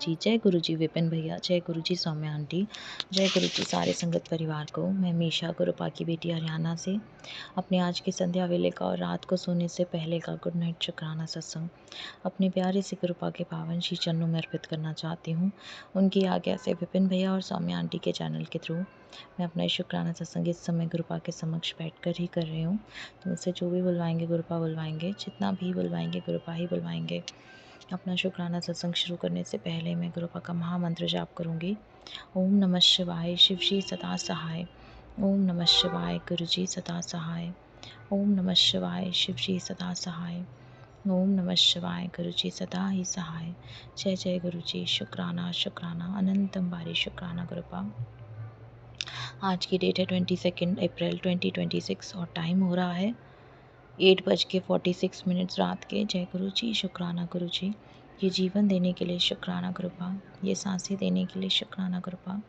जी, जय गुरु जी विपिन भैया, जय गुरु जी सौम्या आंटी, जय गुरु जी सारे संगत परिवार को। मैं मीशा गुरुपा की बेटी हरियाणा से अपने आज की संध्या वेले का और रात को सोने से पहले का गुड नाइट शुक्राना सत्संग अपने प्यारे से गुरुपा के पावन श्री चरणों में अर्पित करना चाहती हूँ। उनकी आज्ञा से विपिन भैया और सौम्या आंटी के चैनल के थ्रू मैं अपना शुक्राना सत्संग इस समय गुरुपा के समक्ष बैठकर ही कर रही हूँ। तो मुझसे जो भी बुलवाएंगे गुरुपा बुलवाएंगे, जितना भी बुलवाएंगे गुरुपा ही बुलवाएंगे। अपना शुक्राना सत्संग शुरू करने से पहले मैं गुरुपा का महामंत्र जाप करूंगी। ओम नमः शिवाय, शिव जी सदा सहाय। ओम नमः शिवाय, गुरु जी सदा सहाय। ओम नमः शिवाय, शिव जी सदा सहाय। ओम नमः शिवाय, गुरु जी सदा ही सहाय। जय जय गुरु जी, शुक्राना शुक्राना अनंतम बारी शुक्राना गुरुपा। आज की डेट है 22 अप्रैल 2026 और टाइम हो रहा है 8:46 रात के। जय गुरु जी, शुक्राना गुरु जी, ये जीवन देने के लिए शुक्राना गुरुपा, ये सांसें देने के लिए शुक्राना गुरुपा,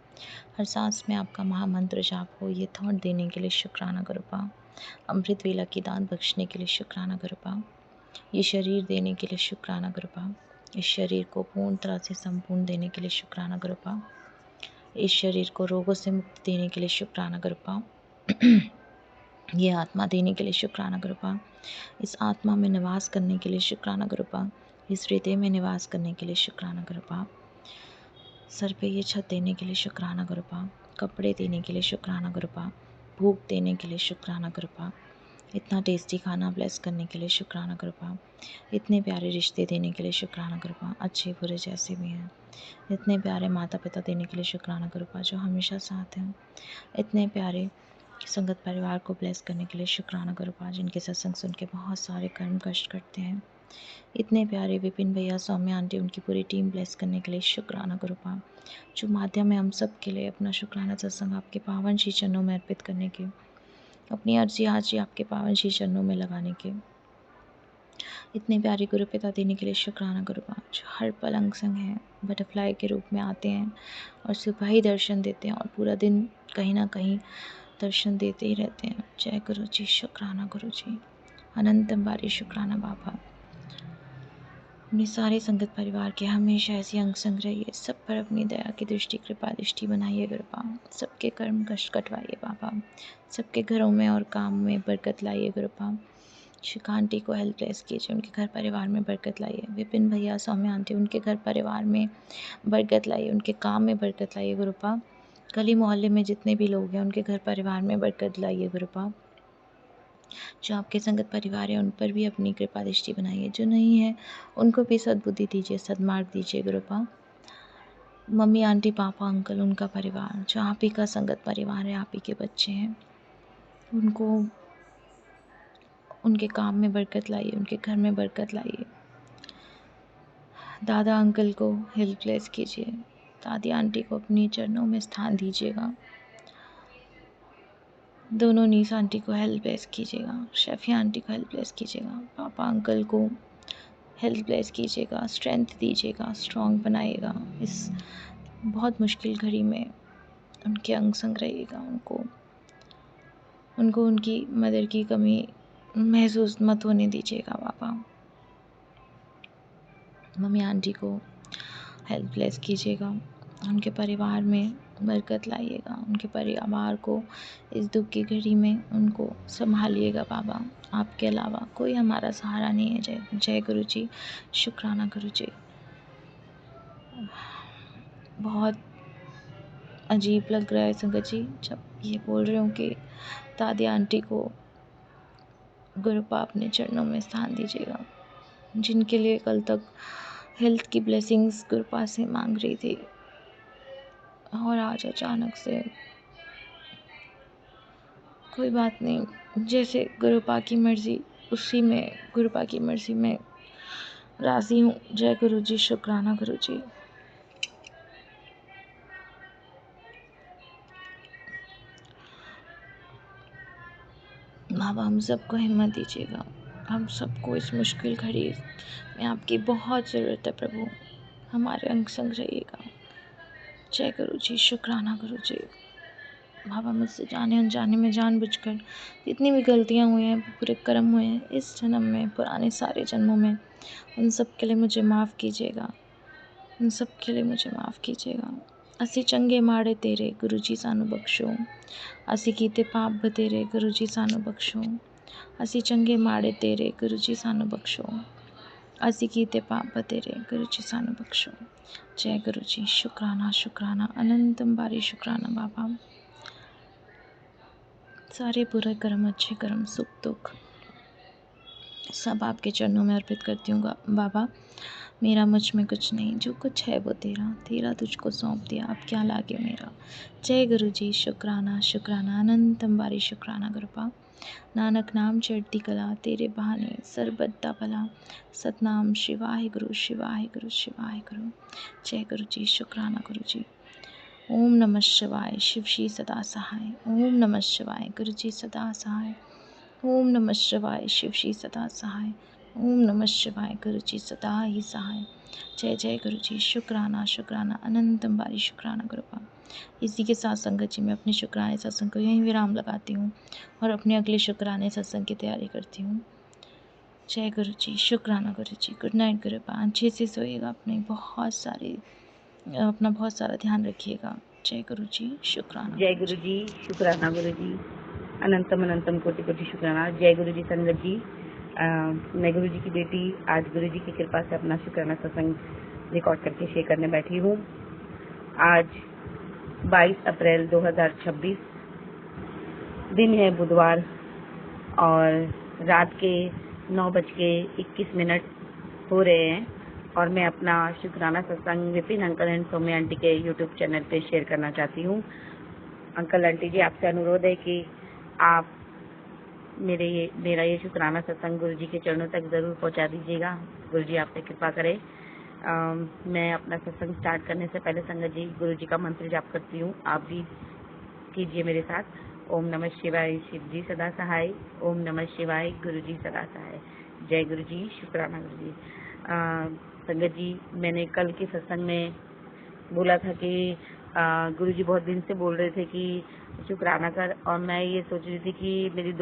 हर सांस में आपका महामंत्र जाप हो ये थॉट देने के लिए शुक्राना गुरुपा, अमृत वेला की दान बख्शने के लिए शुक्राना गुरुपा, ये शरीर देने के लिए शुक्राना गुरुपा, इस शरीर को पूर्ण तरह से संपूर्ण देने के लिए शुक्राना गुरुपा, इस शरीर को रोगों से मुक्ति देने के लिए शुक्राना गुरुपा, ये आत्मा देने के लिए शुक्राना गुरुपा, इस आत्मा में निवास करने के लिए शुक्राना गुरुपा, इस हृदय में निवास करने के लिए शुक्राना गुरुपा, सर पे ये छत देने के लिए शुक्राना गुरुपा, कपड़े देने के लिए शुक्राना गुरुपा, भूख देने के लिए शुक्राना गुरुपा, इतना टेस्टी खाना ब्लेस करने के लिए शुक्राना गुरुपा, इतने प्यारे रिश्ते देने के लिए शुक्राना गुरुपा, अच्छे बुरे जैसे भी हैं, इतने प्यारे माता पिता देने के लिए शुक्राना गुरुपा जो हमेशा साथ हैं, इतने प्यारे संगत परिवार को ब्लेस करने के लिए शुक्राना गुरुपा जिनके सत्संग सुन के बहुत सारे कर्म कष्ट करते हैं, इतने प्यारे विपिन भैया सौम्या आंटी उनकी पूरी टीम ब्लेस करने के लिए शुक्राना गुरुपा जो माध्यम है हम सब के लिए अपना शुक्राना सत्संग आपके पावन श्री चरणों में अर्पित करने के, अपनी अर्जी हाजिरी आपके पावन श्री चरणों में लगाने के, इतने प्यारे गुरु पिता देने के लिए शुक्राना गुरुपा जो हर पल अंग संग हैं, बटरफ्लाई के रूप में आते हैं और सुबह ही दर्शन देते हैं और पूरा दिन कहीं ना कहीं दर्शन देते ही रहते हैं। जय गुरु जी, शुक्राना गुरु जी, अनंतम बारी शुक्राना बाबा। अपने सारे संगत परिवार के हमेशा ऐसी अंग संग रहिए, सब पर अपनी दया की दृष्टि कृपा दृष्टि बनाइए गुरुपा, सबके कर्म कष्ट कटवाइए बाबा, सबके घरों में और काम में बरकत लाइए गुरुपा, शिखा आंटी को हेल्प ब्लेस कीजिए, उनके घर परिवार में बरकत लाइए, विपिन भैया सौम्या आंटी उनके घर परिवार में बरकत लाइए, उनके काम में बरकत लाइए गुरुपा, गली मोहल्ले में जितने भी लोग हैं उनके घर परिवार में बरकत लाइए गुरुपा, जो आपके संगत परिवार है उन पर भी अपनी कृपा दृष्टि बनाइए, जो नहीं है उनको भी सद्बुद्धि दीजिए, सद्मार्ग दीजिए गुरुपा, मम्मी आंटी पापा अंकल उनका परिवार जो आप ही का संगत परिवार है, आप ही के बच्चे हैं, उनको उनके काम में बरकत लाइए, उनके घर में बरकत लाइए, दादा अंकल को हेल्प ब्लेस कीजिए, दादी आंटी को अपनी चरणों में स्थान दीजिएगा, दोनों नीस आंटी को हेल्प ब्लेस कीजिएगा, शेफी आंटी को हेल्प ब्लेस कीजिएगा, पापा अंकल को हेल्प ब्लेस कीजिएगा, स्ट्रेंथ दीजिएगा, स्ट्रॉन्ग बनाइएगा, इस बहुत मुश्किल घड़ी में उनके अंग संग रहिएगा, उनको उनकी मदर की कमी महसूस मत होने दीजिएगा बाबा, मम्मी आंटी को हेल्प ब्लेस कीजिएगा, उनके परिवार में बरकत लाइएगा, उनके परिवार को इस दुख की घड़ी में उनको संभालिएगा बाबा, आपके अलावा कोई हमारा सहारा नहीं है। जय जय गुरु जी, शुक्राना गुरु जी। बहुत अजीब लग रहा है संगत जी जब ये बोल रही हूँ कि दादी आंटी को गुरुपा अपने चरणों में स्थान दीजिएगा, जिनके लिए कल तक हेल्थ की ब्लेसिंग्स गुरुपा से मांग रही थी और आज अचानक से कोई बात नहीं, जैसे गुरुपा की मर्जी उसी में गुरुपा की मर्जी में राज़ी हूँ। जय गुरु जी, शुक्राना गुरु जी। बाबा हम सबको हिम्मत दीजिएगा, हम सबको इस मुश्किल घड़ी में आपकी बहुत ज़रूरत है प्रभु, हमारे अंग संग रहिएगा। जय गुरु जी, शुक्राना गुरु जी। बाबा मुझसे जाने अनजाने में जानबूझकर जितनी भी गलतियाँ हुई हैं, बुरे कर्म हुए हैं इस जन्म में, पुराने सारे जन्मों में, उन सब के लिए मुझे माफ़ कीजिएगा। उन सब के लिए मुझे माफ़ कीजिएगा। असी चंगे माड़े तेरे गुरु जी सानू बख्शो, असी कीते पाप बतेरे गुरु जी सानू बख्शो, असी चंगे माड़े तेरे गुरु जी सानू बख्शो, असी कीते पाप बतेरे गुरु जी सानू बख्शो। जय गुरु जी। शुक्राना शुक्राना अनंतम बारी शुक्राना बाबा। सारे बुरे कर्म अच्छे कर्म सुख दुख सब आपके चरणों में अर्पित करती हूँ बाबा। मेरा मुझ में कुछ नहीं, जो कुछ है वो तेरा, तेरा तुझको सौंप दिया, अब क्या लागे मेरा। जय गुरु जी। शुक्राना शुक्राना अनंतम बारी शुक्राना कृपा। नानक नाम चढ़ती कला, तेरे बहाने सरबत्ता भला। सतनाम शिवाय गुरु शिवाय गुरु शिवाय गुरु। जय गुरु जी। शुक्राना गुरु जी। ओम नमः शिवाय शिव जी सदा सहाय। ओम नमः शिवाय गुरु जी सदा सहाय। ओम नमः शिवाय शिव जी सदा सहाय। ओम नमः शिवाय गुरु जी सदा ही सहाय। जय जय गुरु जी। शुक्राना शुक्राना अनंतम बारी शुक्राना कृपा। इसी के साथ संगत जी मैं अपने शुक्राने सत्संग को यहीं विराम लगाती हूँ और अपने अगले शुक्राने सत्संग की तैयारी करती हूँ। जय गुरु जी। शुक्राना गुरु जी। Good night गुरुपा। अच्छे से सोइएगा, अपना बहुत सारा ध्यान रखिएगा। जय गुरु जी। शुक्राना जय गुरु जी। शुक्राना गुरु जी। अनंतम अनंतम कोटि कोटि शुक्राना। जय गुरु जी। संगत जी, मैं गुरु जी की बेटी आज गुरु जी की कृपा से अपना शुक्राना सत्संग रिकॉर्ड करके शेयर करने बैठी हूँ। आज 22 अप्रैल 2026 दिन है बुधवार और रात के 9:21 हो रहे हैं और मैं अपना शुक्राना सत्संग Vipin uncle and Saumya aunty के यूट्यूब चैनल पे शेयर करना चाहती हूँ। अंकल आंटी जी, आपसे अनुरोध है कि आप मेरा ये शुक्राना सत्संग गुरु जी के चरणों तक जरूर पहुंचा दीजिएगा। गुरु जी आप पे कृपा करें। मैं अपना सत्संग स्टार्ट करने से पहले संगत जी गुरु जी का मंत्र जाप करती हूँ, आप भी कीजिए मेरे साथ। ओम नमः शिवाय शिव जी सदा सहाय। ओम नमः शिवाय गुरु जी सदा सहाय। जय गुरु जी। शुक्राना गुरु जी। संगत जी, मैंने कल के सत्संग में बोला था कि गुरु जी बहुत दिन से बोल रहे थे कि शुक्राना कर, और मैं ये सोच रही थी कि मेरी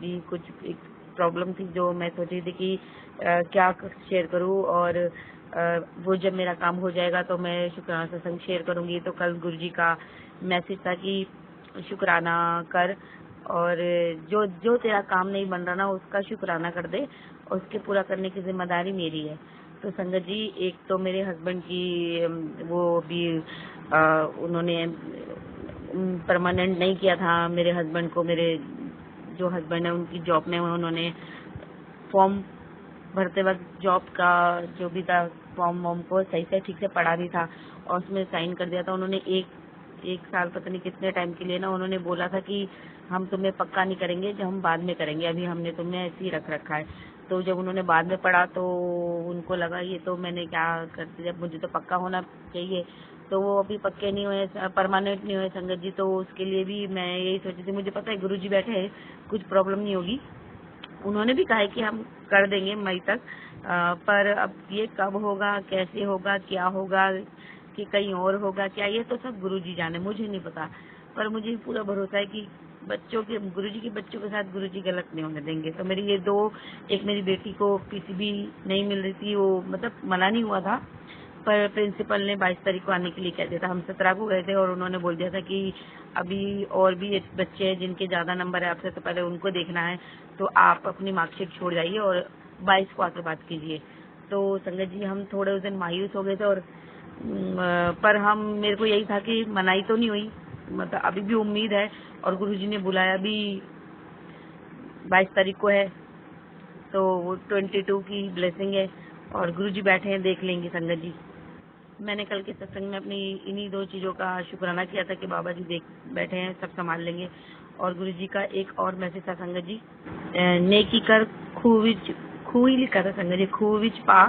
भी कुछ एक प्रॉब्लम थी जो मैं सोच रही थी कि क्या शेयर करूं, और वो जब मेरा काम हो जाएगा तो मैं शुक्राना सत्संग शेयर करूंगी। तो कल गुरु जी का मैसेज था कि शुक्राना कर, और जो जो तेरा काम नहीं बन रहा ना उसका शुक्राना कर दे, और उसके पूरा करने की जिम्मेदारी मेरी है। तो संगत जी, एक तो मेरे हस्बैंड की वो भी उन्होंने परमानेंट नहीं किया था मेरे हस्बैंड को, मेरे जो हस्बैंड है उनकी जॉब में उन्होंने फॉर्म भरते वक्त जॉब का जो भी था फॉर्म वॉर्म को सही से ठीक से पढ़ा भी था और उसमें साइन कर दिया था उन्होंने। एक साल पता नहीं कितने टाइम के लिए ना उन्होंने बोला था कि हम तुम्हें पक्का नहीं करेंगे, जो हम बाद में करेंगे, अभी हमने तुम्हें ऐसे ही रख रखा है। तो जब उन्होंने बाद में पढ़ा तो उनको लगा ये तो मैंने क्या कर दिया, मुझे तो पक्का होना चाहिए। तो वो अभी पक्के नहीं हुए, परमानेंट नहीं हुए संगत जी। तो उसके लिए भी मैं यही सोची थी, मुझे पता है गुरु जी बैठे हैं, कुछ प्रॉब्लम नहीं होगी। उन्होंने भी कहा है कि हम कर देंगे मई तक, पर अब ये कब होगा, कैसे होगा, क्या होगा, कि कहीं और होगा क्या, ये तो सब गुरु जी जाने, मुझे नहीं पता। पर मुझे पूरा भरोसा है कि गुरु जी के बच्चों के साथ गुरु जी गलत नहीं होने देंगे। तो मेरी एक मेरी बेटी को पीसीबी नहीं मिल रही थी, वो मतलब मना नहीं हुआ था, पर प्रिंसिपल ने 22 तारीख को आने के लिए कह दिया था। हम 17 को गए थे और उन्होंने बोल दिया था कि अभी और भी बच्चे हैं जिनके ज्यादा नंबर है आपसे, तो पहले उनको देखना है, तो आप अपनी मार्कशीट छोड़ जाइए और 22 को आकर बात कीजिए। तो संगत जी, हम थोड़े उस दिन मायूस हो गए थे, और पर मेरे को यही था कि मनाई तो नहीं हुई, मतलब अभी भी उम्मीद है, और गुरुजी ने बुलाया भी 22 तारीख को है, तो वो 22 की ब्लेसिंग है और गुरुजी बैठे हैं, देख लेंगे संगत जी। मैंने कल के सत्संग में अपनी इन्हीं 2 चीजों का शुक्राना किया था कि बाबा जी बैठे हैं, सब संभाल लेंगे। और गुरु जी का एक और मैसेज था संगत जी, नेकी कर खूही लिखा था संगत जी, खूह विच पा,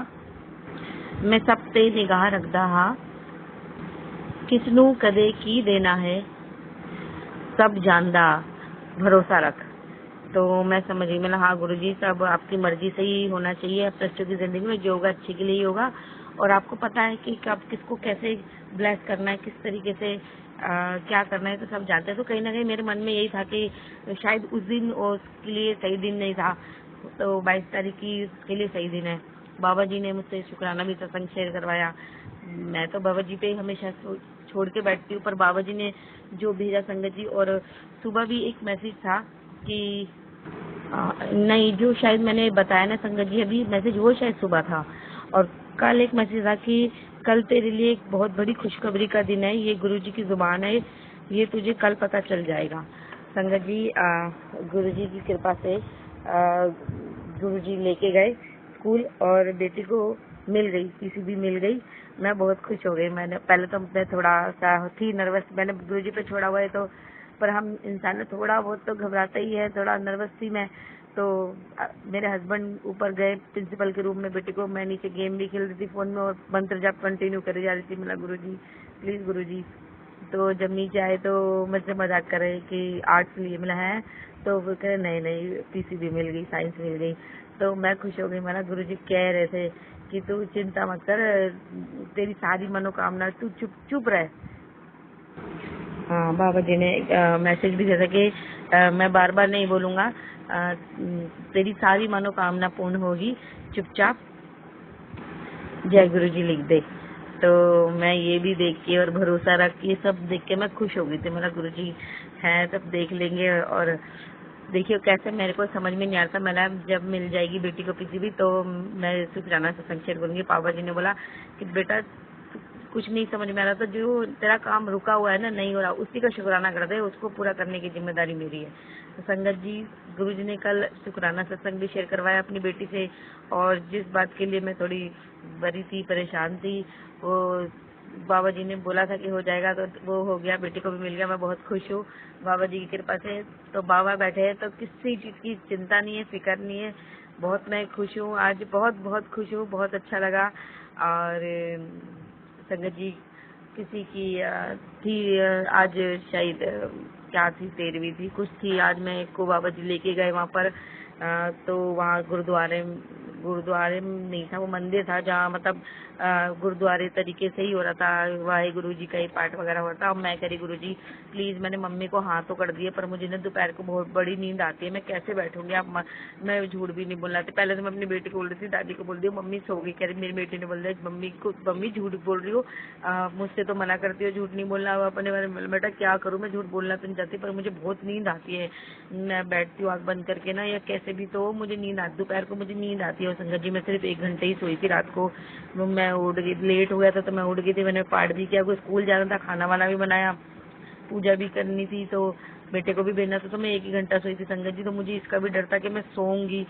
मैं सब ते निगाह रखदा हा, किसनू कदे की देना है, सब जानदा भरोसा रख। तो मैं समझ गई, मैंने हाँ गुरु जी, सब आपकी मर्जी से ही होना चाहिए। अब बच्चों की जिंदगी में जो होगा अच्छे के लिए ही होगा, और आपको पता है कि कब किसको कैसे ब्लेस करना है, किस तरीके से क्या करना है, तो सब जानते हैं। तो कहीं ना कहीं मेरे मन में यही था कि शायद उस दिन उसके लिए सही दिन नहीं था, तो 22 तारीख की उसके लिए सही दिन है। बाबा जी ने मुझसे शुक्राना भी सत्संग शेयर करवाया, मैं तो बाबा जी पे हमेशा छोड़ के बैठती हूँ, पर बाबा जी ने जो भेजा संगत जी, और सुबह भी एक मैसेज था कि नहीं, जो शायद मैंने बताया ना संगत जी अभी मैसेज, वो शायद सुबह था। और कल एक मैसेज था कि कल तेरे लिए एक बहुत बड़ी खुशखबरी का दिन है, ये गुरुजी की जुबान है, ये तुझे कल पता चल जाएगा। संगत जी गुरुजी की कृपा से गुरुजी लेके गए स्कूल और बेटी को मिल गई, पीसीबी मिल गई। मैं बहुत खुश हो गई। मैंने पहले तो मैं थोड़ा सा थी नर्वस, मैंने गुरुजी पे छोड़ा हुआ है तो, पर हम इंसान थोड़ा बहुत तो घबराता ही है, थोड़ा नर्वस थी मैं। तो मेरे हस्बैंड ऊपर गए प्रिंसिपल के रूम में बेटी को, मैं नीचे गेम भी खेल रही थी फोन में और मंत्र जाप कंटिन्यू करी जा रही थी। मेरा गुरुजी प्लीज गुरुजी। तो जब नीचे आए तो मुझसे मजाक कर रहे कि आर्ट्स लिए मिला है, तो वो कह नहीं नहीं पीसीबी मिल गई, साइंस मिल गई। तो मैं खुश हो गई। मेरा गुरुजी कह रहे थे कि तू चिंता मत कर, तेरी सारी मनोकामना, तू चुप चुप रहे। हाँ, बाबा जी ने मैसेज भी दिया था कि मैं बार बार नहीं बोलूंगा, तेरी सारी मनोकामना पूर्ण होगी, चुपचाप जय गुरु जी लिख दे। तो मैं ये भी देख के और भरोसा रख के, सब देख के मैं खुश हो गई थी। मेरा गुरु जी है, तब देख लेंगे। और देखिए कैसे मेरे को समझ में नहीं आता, मैंने जब मिल जाएगी बेटी को पीसीबी तो मैं शुक्राना सत्संग शेयर करूंगी। पापा जी ने बोला कि बेटा कुछ नहीं समझ में आ रहा, तो जो तेरा काम रुका हुआ है ना, नहीं हो रहा, उसी का शुक्राना कर दे, उसको पूरा करने की जिम्मेदारी मेरी है। तो संगत जी गुरु जी ने कल शुक्राना सत्संग भी शेयर करवाया अपनी बेटी से, और जिस बात के लिए मैं थोड़ी बड़ी थी, परेशान थी, वो बाबा जी ने बोला था कि हो जाएगा, तो वो हो गया, बेटी को भी मिल गया। मैं बहुत खुश हूँ बाबा जी की कृपा से। तो बाबा बैठे हैं तो किसी चीज की चिंता नहीं है, फिक्र नहीं है। बहुत मैं खुश हूँ आज, बहुत बहुत खुश हूँ, बहुत अच्छा लगा। और संगत जी किसी की थी आज शायद क्या थी, 13वीं थी, कुछ थी। आज मैं को बाबा जी लेके गए वहाँ पर, तो वहाँ गुरुद्वारे में नहीं था, वो मंदिर था जहाँ मतलब गुरुद्वारे तरीके से ही हो रहा था, वाहे गुरु जी का ही पाठ वगैरह हो रहा था। अब मैं कह रही गुरु जी प्लीज, मैंने मम्मी को हाँ तो कर दिए, पर मुझे ना दोपहर को बहुत बड़ी नींद आती है, मैं कैसे बैठूंगी। आप मैं झूठ भी नहीं बोलना थी। पहले तो मैं अपनी बेटी को बोल रही थी, दादी को बोल दी मम्मी सो गई, कह रही मेरी बेटी ने बोल दिया मम्मी झूठ बोल रही हो, मुझसे तो मना करती हो झूठ नहीं बोलना। अपने बारे में बेटा क्या करूँ, मैं झूठ बोलना तो नहीं चाहती, पर मुझे बहुत नींद आती है। मैं बैठती हूँ आँख बंद करके ना, या कैसे भी तो मुझे नींद आती, दोपहर को मुझे नींद आती है। और संगत जी मैं सिर्फ 1 घंटे ही सोई थी रात को, मैं उठ गई, लेट हो गया था तो मैं उठ गई थी। मैंने पाठ भी किया, स्कूल जाना था, खाना वाना भी बनाया, पूजा भी करनी थी, तो बेटे को भी भेजना था, तो मैं 1 ही घंटा सोई थी संगत जी। तो मुझे इसका भी डर था कि मैं सोऊंगी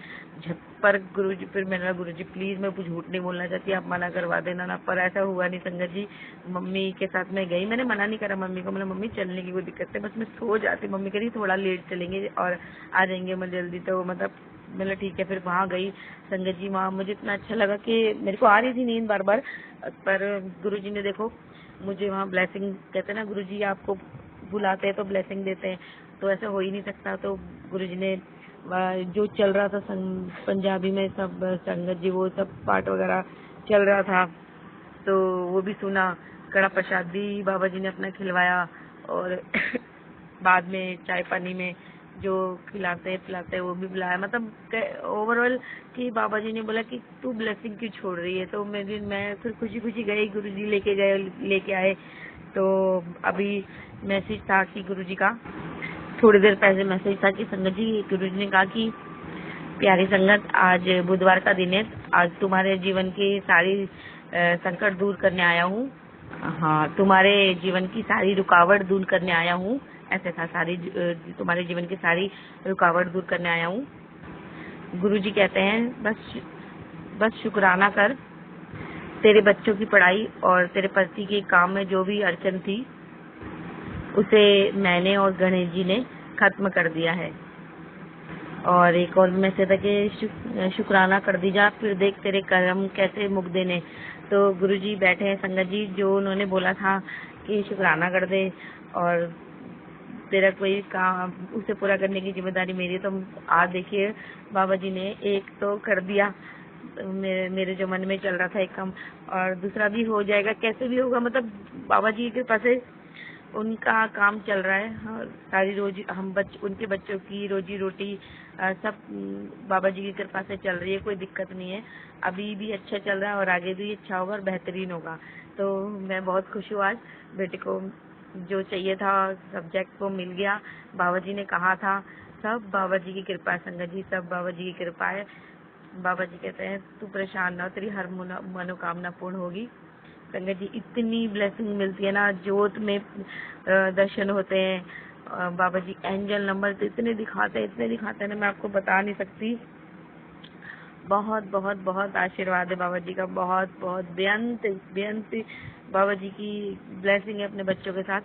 पर गुरुजी, फिर मैंने गुरुजी प्लीज मैं कुछ झूठ नहीं बोलना चाहती, आप मना करवा देना ना। पर ऐसा हुआ नहीं संगत जी, मम्मी के साथ मैं गई, मैंने मना नहीं करा मम्मी को, मैंने मम्मी चलने की कोई दिक्कत है, बस मैं सो जाती। मम्मी कह रही थोड़ा लेट चलेंगे और आ जाएंगे मैं जल्दी, तो मतलब मैंने ठीक है। फिर वहाँ गई संगत जी, वहाँ मुझे इतना अच्छा लगा कि मेरे को आ रही थी नींद बार बार, पर गुरुजी ने देखो मुझे वहाँ ब्लेसिंग, कहते हैं ना गुरुजी आपको बुलाते हैं तो ब्लेसिंग देते हैं, तो ऐसा हो ही नहीं सकता। तो गुरुजी ने जो चल रहा था पंजाबी में सब संगत जी, वो सब पाठ वगैरह चल रहा था, तो वो भी सुना। कड़ा प्रसाद भी बाबा जी ने अपना खिलवाया, और बाद में चाय पानी में जो खिलाते पिलाते वो भी बुलाया। मतलब ओवरऑल कि बाबा जी ने बोला कि तू ब्लेसिंग क्यों छोड़ रही है, तो मैं फिर खुशी खुशी गई, गुरुजी लेके आए। तो अभी मैसेज था कि गुरुजी का, थोड़ी देर पहले मैसेज था कि संगत जी, गुरुजी ने कहा कि प्यारी संगत, आज बुधवार का दिन है, आज तुम्हारे जीवन की सारी संकट दूर करने आया हूँ। हाँ, तुम्हारे जीवन की सारी रुकावट दूर करने आया हूँ, ऐसे था, तुम्हारे जीवन की सारी रुकावट दूर करने आया हूँ। गुरुजी कहते हैं बस शुक्राना कर, तेरे बच्चों की पढ़ाई और तेरे पति के काम में जो भी अड़चन थी उसे मैंने और गणेश जी ने खत्म कर दिया है। और एक और मैसेज था कि शुक्राना कर दी जा, फिर देख तेरे कर्म कैसे मुग्धे ने। तो गुरुजी बैठे हैं संगत जी, जो उन्होंने बोला था कि शुक्राना कर दे और तेरा कोई काम उसे पूरा करने की जिम्मेदारी मेरी है। तो आज देखिए बाबा जी ने एक तो कर दिया, मेरे जो मन में चल रहा था एक काम, और दूसरा भी हो जाएगा, कैसे भी होगा, मतलब बाबा जी के पास उनका काम चल रहा है। हाँ, सारी रोजी हम उनके बच्चों की रोजी रोटी सब बाबा जी की कृपा से चल रही है, कोई दिक्कत नहीं है। अभी भी अच्छा चल रहा है और आगे भी अच्छा होगा और बेहतरीन होगा। तो मैं बहुत खुश हूँ, आज बेटे को जो चाहिए था सब्जेक्ट वो मिल गया। बाबा जी ने कहा था, सब बाबा जी की कृपा है संगत जी, सब बाबा जी की कृपा है। बाबा जी कहते हैं तू परेशान ना हो, तेरी हर मनोकामना पूर्ण होगी। संगत जी इतनी ब्लेसिंग मिलती है ना, ज्योत में दर्शन होते हैं। बाबा जी एंजल नंबर तो इतने दिखाते हैं ना, मैं आपको बता नहीं सकती। बहुत बहुत बहुत आशीर्वाद है बाबा जी का, बहुत बहुत बेअंत बेअंत बाबा जी की ब्लेसिंग है अपने बच्चों के साथ।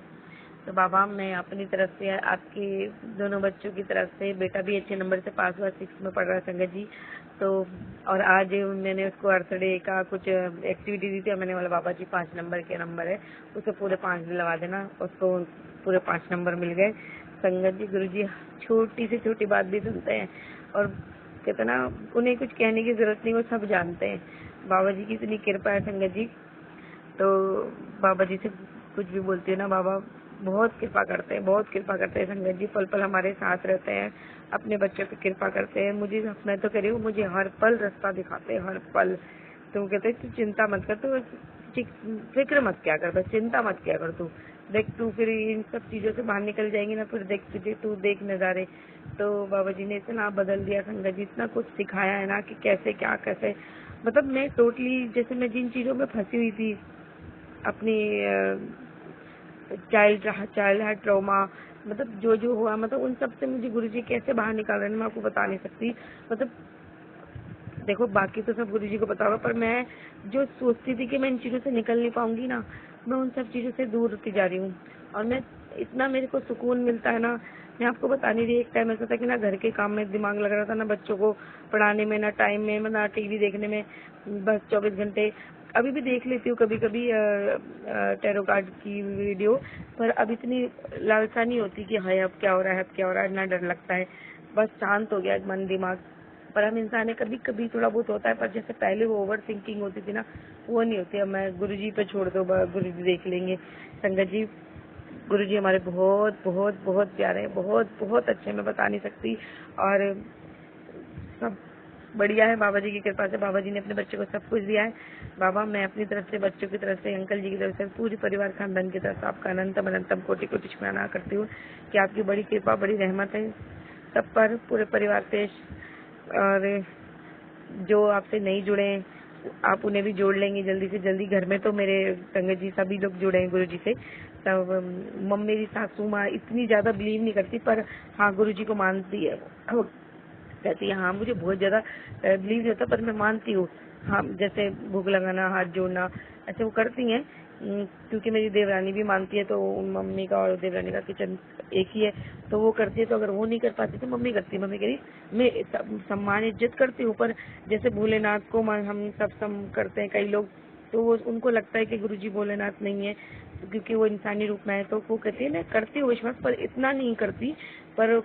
तो बाबा मैं अपनी तरफ से आपके दोनों बच्चों की तरफ से, बेटा भी अच्छे नंबर से पास हुआ, 6 में पढ़ रहा है संगत जी। तो और आज मैंने उसको अर्थडे का कुछ एक्टिविटी दी थी और मैंने बोला बाबा जी 5 नंबर के नंबर है, उसे पूरे 5 दिलवा देना। उसको पूरे 5 नंबर मिल गए। संगत जी गुरु जी छोटी से छोटी बात भी सुनते हैं और कहते ना, उन्हें कुछ कहने की जरूरत नहीं, वो सब जानते हैं। बाबा जी की इतनी कृपा है संगत जी। तो बाबा जी से कुछ भी बोलती है ना, बाबा बहुत कृपा करते हैं, बहुत कृपा करते हैं संगत जी। पल पल हमारे साथ रहते हैं, अपने बच्चों पे कृपा करते हैं। मुझे, मैं तो कह रही हूँ, मुझे हर पल रास्ता दिखाते हैं, हर पल। तो वो कहते हैं तू चिंता मत कर, तो फिक्र मत क्या कर, बस चिंता मत क्या कर, तू देख, तू फिर इन सब चीजों से बाहर निकल जाएंगी ना, फिर देख तुझे, तू देख नजारे। तो बाबा जी ने इतना बदल दिया संगत जी, इतना कुछ सिखाया है ना कि कैसे क्या कैसे, मतलब मैं टोटली, जैसे मैं जिन चीजों में फंसी हुई थी अपनी चाइल्ड ट्रॉमा, मतलब जो जो हुआ, मतलब उन सब से मुझे गुरुजी कैसे बाहर निकाल रहे हैं मैं आपको बता नहीं सकती। मतलब देखो, बाकी तो सब गुरुजी को पता होगा, पर मैं जो सोचती थी कि मैं इन चीजों से निकल नहीं पाऊंगी ना, मैं उन सब चीजों से दूर होती जा रही हूँ। और मैं इतना, मेरे को सुकून मिलता है ना, मैं आपको बता नहीं रही। एक टाइम ऐसा था कि ना घर के काम में दिमाग लग रहा था, ना बच्चों को पढ़ाने में, ना टाइम में, ना टीवी देखने में, बस 24 घंटे। अभी भी देख लेती हूँ कभी कभी टैरो कार्ड की वीडियो, पर अब इतनी लालसा नहीं होती कि हाय अब क्या हो रहा है, अब क्या हो रहा है, ना डर लगता है। बस शांत हो गया मन दिमाग। पर हम इंसान है, कभी कभी थोड़ा बहुत होता है, पर जैसे पहले वो ओवर थिंकिंग होती थी ना, वो नहीं होती। अब मैं गुरुजी पे छोड़ दो, गुरुजी देख लेंगे। संगत जी गुरुजी हमारे बहुत बहुत बहुत प्यारे हैं, बहुत बहुत अच्छे, मैं बता नहीं सकती। और सब बढ़िया है बाबा जी की कृपा से। बाबा जी ने अपने बच्चे को सब कुछ दिया है। बाबा मैं अपनी तरफ से, बच्चों की तरफ से, अंकल जी की तरफ से, पूरी परिवार खानदान की तरफ से आपका अनंतम अनंतम कोटि कोटि शुक्राना करती हूँ कि आपकी बड़ी कृपा, बड़ी रहमत है सब पर, पूरे परिवार पे। और जो आपसे नहीं जुड़े आप उन्हें भी जोड़ लेंगे जल्दी से जल्दी। घर में तो मेरे संगत जी सभी लोग जुड़े हैं गुरु जी से। तब मम्मी, मेरी सासू माँ इतनी ज्यादा बिलीव नहीं करती, पर हाँ गुरु जी को मानती है। वो कहती है हाँ मुझे बहुत ज्यादा बिलीव नहीं होता, पर मैं मानती हूँ। हाँ, जैसे भूख लगाना, हाथ जोड़ना, ऐसे वो करती हैं। क्योंकि मेरी देवरानी भी मानती है, तो मम्मी का और देवरानी का किचन एक ही है, तो वो करती है। तो अगर वो नहीं कर पाती तो मम्मी करती है। मम्मी कह रही मैं सम्मान इज्जत करती हूँ, पर जैसे भोलेनाथ को हम सब करते हैं कई लोग, तो वो उनको लगता है कि गुरुजी भोलेनाथ नहीं है, क्योंकि वो इंसानी रूप में है। तो वो कहती है मैं करती हूँ विश्वास, पर इतना नहीं करती। पर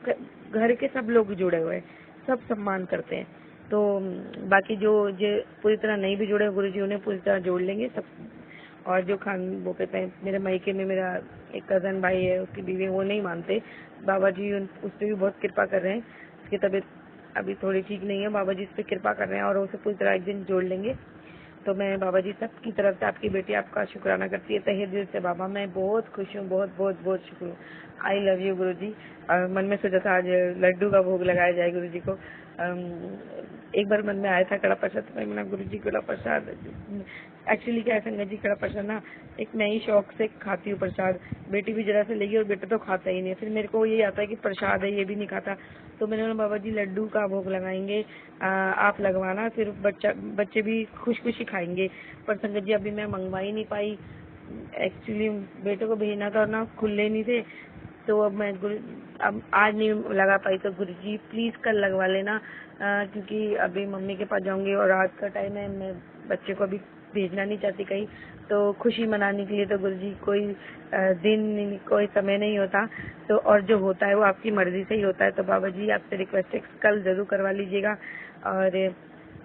घर के सब लोग जुड़े हुए हैं, सब सम्मान करते हैं। तो बाकी जो पूरी तरह नहीं भी जुड़े गुरुजी, उन्हें पूरी तरह जोड़ लेंगे सब। और जो वो कहते हैं, मेरे मायके में मेरा एक कजन भाई है, उसकी बीवी, वो नहीं मानते। बाबा जी उस पर भी बहुत कृपा कर रहे हैं। उसकी तबीयत अभी थोड़ी ठीक नहीं है, बाबा जी इस पर कृपा कर रहे हैं और उसे पूरी तरह एक दिन जोड़ लेंगे। तो मैं बाबा जी सबकी तरफ से, आपकी बेटी आपका शुक्राना करती है तहे दिल से। बाबा मैं बहुत खुश हूँ, बहुत बहुत बहुत शुक्र हूँ। आई लव यू गुरु जी। और मन में सोचा था आज लड्डू का भोग लगाया जाए गुरु जी को। एक बार मन में आया था कड़ा प्रसाद, तो मैं गुरु जी कड़ा प्रसाद, एक्चुअली क्या है संगत जी, कड़ा प्रसाद ना एक मैं ही शौक से खाती हूँ प्रसाद। बेटी भी जरा से लेगी और बेटा तो खाता ही नहीं। फिर मेरे को ये आता है कि प्रसाद है, ये भी नहीं खाता। तो मैंने बोला बाबा जी लड्डू का भोग लगाएंगे, आप लगवाना, फिर बच्चे भी खुश खुशी खाएंगे। पर संगत जी अभी मैं मंगवा ही नहीं पाई, एक्चुअली बेटे को भेजना था और ना खुले नहीं थे। तो अब मैं अब आज नहीं लगा पाई। तो गुरु जी प्लीज कल लगवा लेना, क्योंकि अभी मम्मी के पास जाऊंगी और रात का टाइम है, मैं बच्चे को अभी भेजना नहीं चाहती कहीं। तो खुशी मनाने के लिए तो गुरु जी कोई दिन, कोई समय नहीं होता। तो और जो होता है वो आपकी मर्जी से ही होता है। तो बाबा जी आपसे रिक्वेस्ट है कल जरूर करवा लीजिएगा। और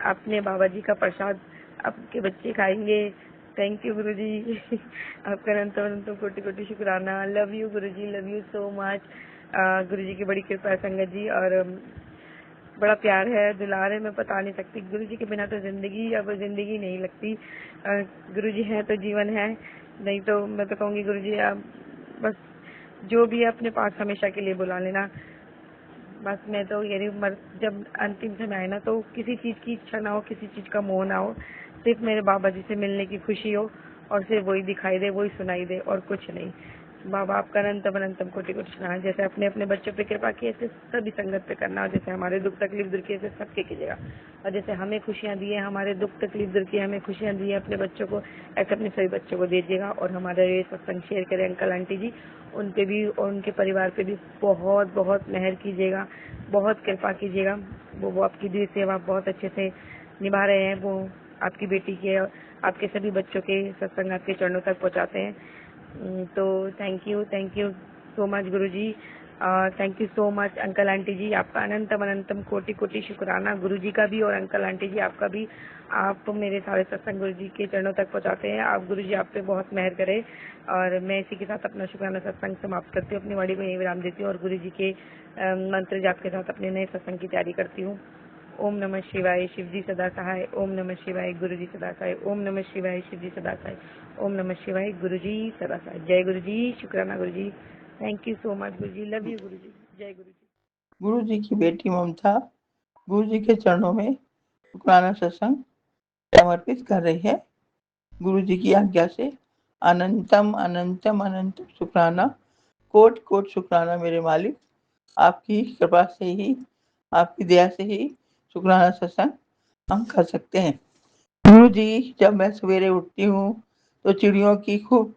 अपने बाबा जी का प्रसाद आपके बच्चे खाएंगे, थैंक यू गुरुजी। आपका अनंत अनंत कोटि कोटि शुक्राना। Love you Guruji, love you so much. Guruji की बड़ी कृपा है संगत जी, और बड़ा प्यार है, दुलार है, मैं बता नहीं सकती। गुरुजी के बिना तो जिंदगी अब जिंदगी नहीं लगती। गुरुजी हैं तो जीवन है, नहीं तो मैं तो कहूँगी गुरुजी आप बस जो भी है अपने पास हमेशा के लिए बुला लेना। बस मैं तो यही जब अंतिम समय आए ना, तो किसी चीज़ की इच्छा ना हो, किसी चीज़ का मोह ना हो, सिर्फ मेरे बाबा जी से मिलने की खुशी हो, और सिर्फ वही दिखाई दे, वही सुनाई दे, और कुछ नहीं। बाबा आपका अनंतम अनंतम कोटि कोटि प्रणाम। जैसे अपने अपने बच्चों पे कृपा की, ऐसे सभी संगत पे करना, और जैसे हमारे दुख तकलीफ दूर की, ऐसे सबके कीजिएगा। और जैसे हमें खुशियाँ दी है, हमारे दुख तकलीफ दूर की, हमें खुशियाँ दी है अपने बच्चों को, ऐसे अपने सभी बच्चों को दीजिएगा। और हमारा ये सत्संग शेयर करें अंकल आंटी जी, उन पे भी और उनके परिवार पे भी बहुत बहुत मेहर कीजिएगा, बहुत कृपा कीजिएगा। वो आपकी दी सेवा बहुत अच्छे से निभा रहे हैं। वो आपकी बेटी के और आपके सभी बच्चों के सत्संग आपके चरणों तक पहुंचाते हैं। तो thank you so much Guruji. Thank you so much uncle aunty ji. आपका अनंतम अनंतम कोटि कोटि शुक्राना, गुरुजी का भी और अंकल आंटी जी आपका भी। आप मेरे सारे सत्संग गुरुजी के चरणों तक पहुंचाते हैं। आप गुरुजी आप पे बहुत मेहर करें। और मैं इसी के साथ अपना शुक्राना सत्संग समाप्त करती हूँ, अपनी वाणी को यहीं विराम देती हूँ, और गुरुजी के मंत्र जाप के साथ अपने नए सत्संग की तैयारी करती हूँ। ओम नमः शिवाय, शिव जी सदा सहाय। ओम नमः शिवाय, गुरु जी सदा सहाय। ओम नमः शिवाय, शिव जी सदा सहाय। ओम नमः शिवाय, गुरु जी सदा सहाय। जय गुरु जी, शुक्राना गुरु जी। Thank you so much Guru ji, love you गुरु जी, जय गुरु जी। गुरु जी की बेटी ममता गुरु जी के चरणों में शुक्राना सत्संग समर्पित कर रही है। गुरु जी की आज्ञा से अनंतम अनंतम अनंतम शुक्राना, कोट कोट शुक्राना मेरे मालिक। आपकी कृपा से ही, आपकी दया से ही शुक्राना सत्संग हम कर सकते हैं। गुरु जी, जब मैं सवेरे उठती हूँ तो चिड़ियों की खूब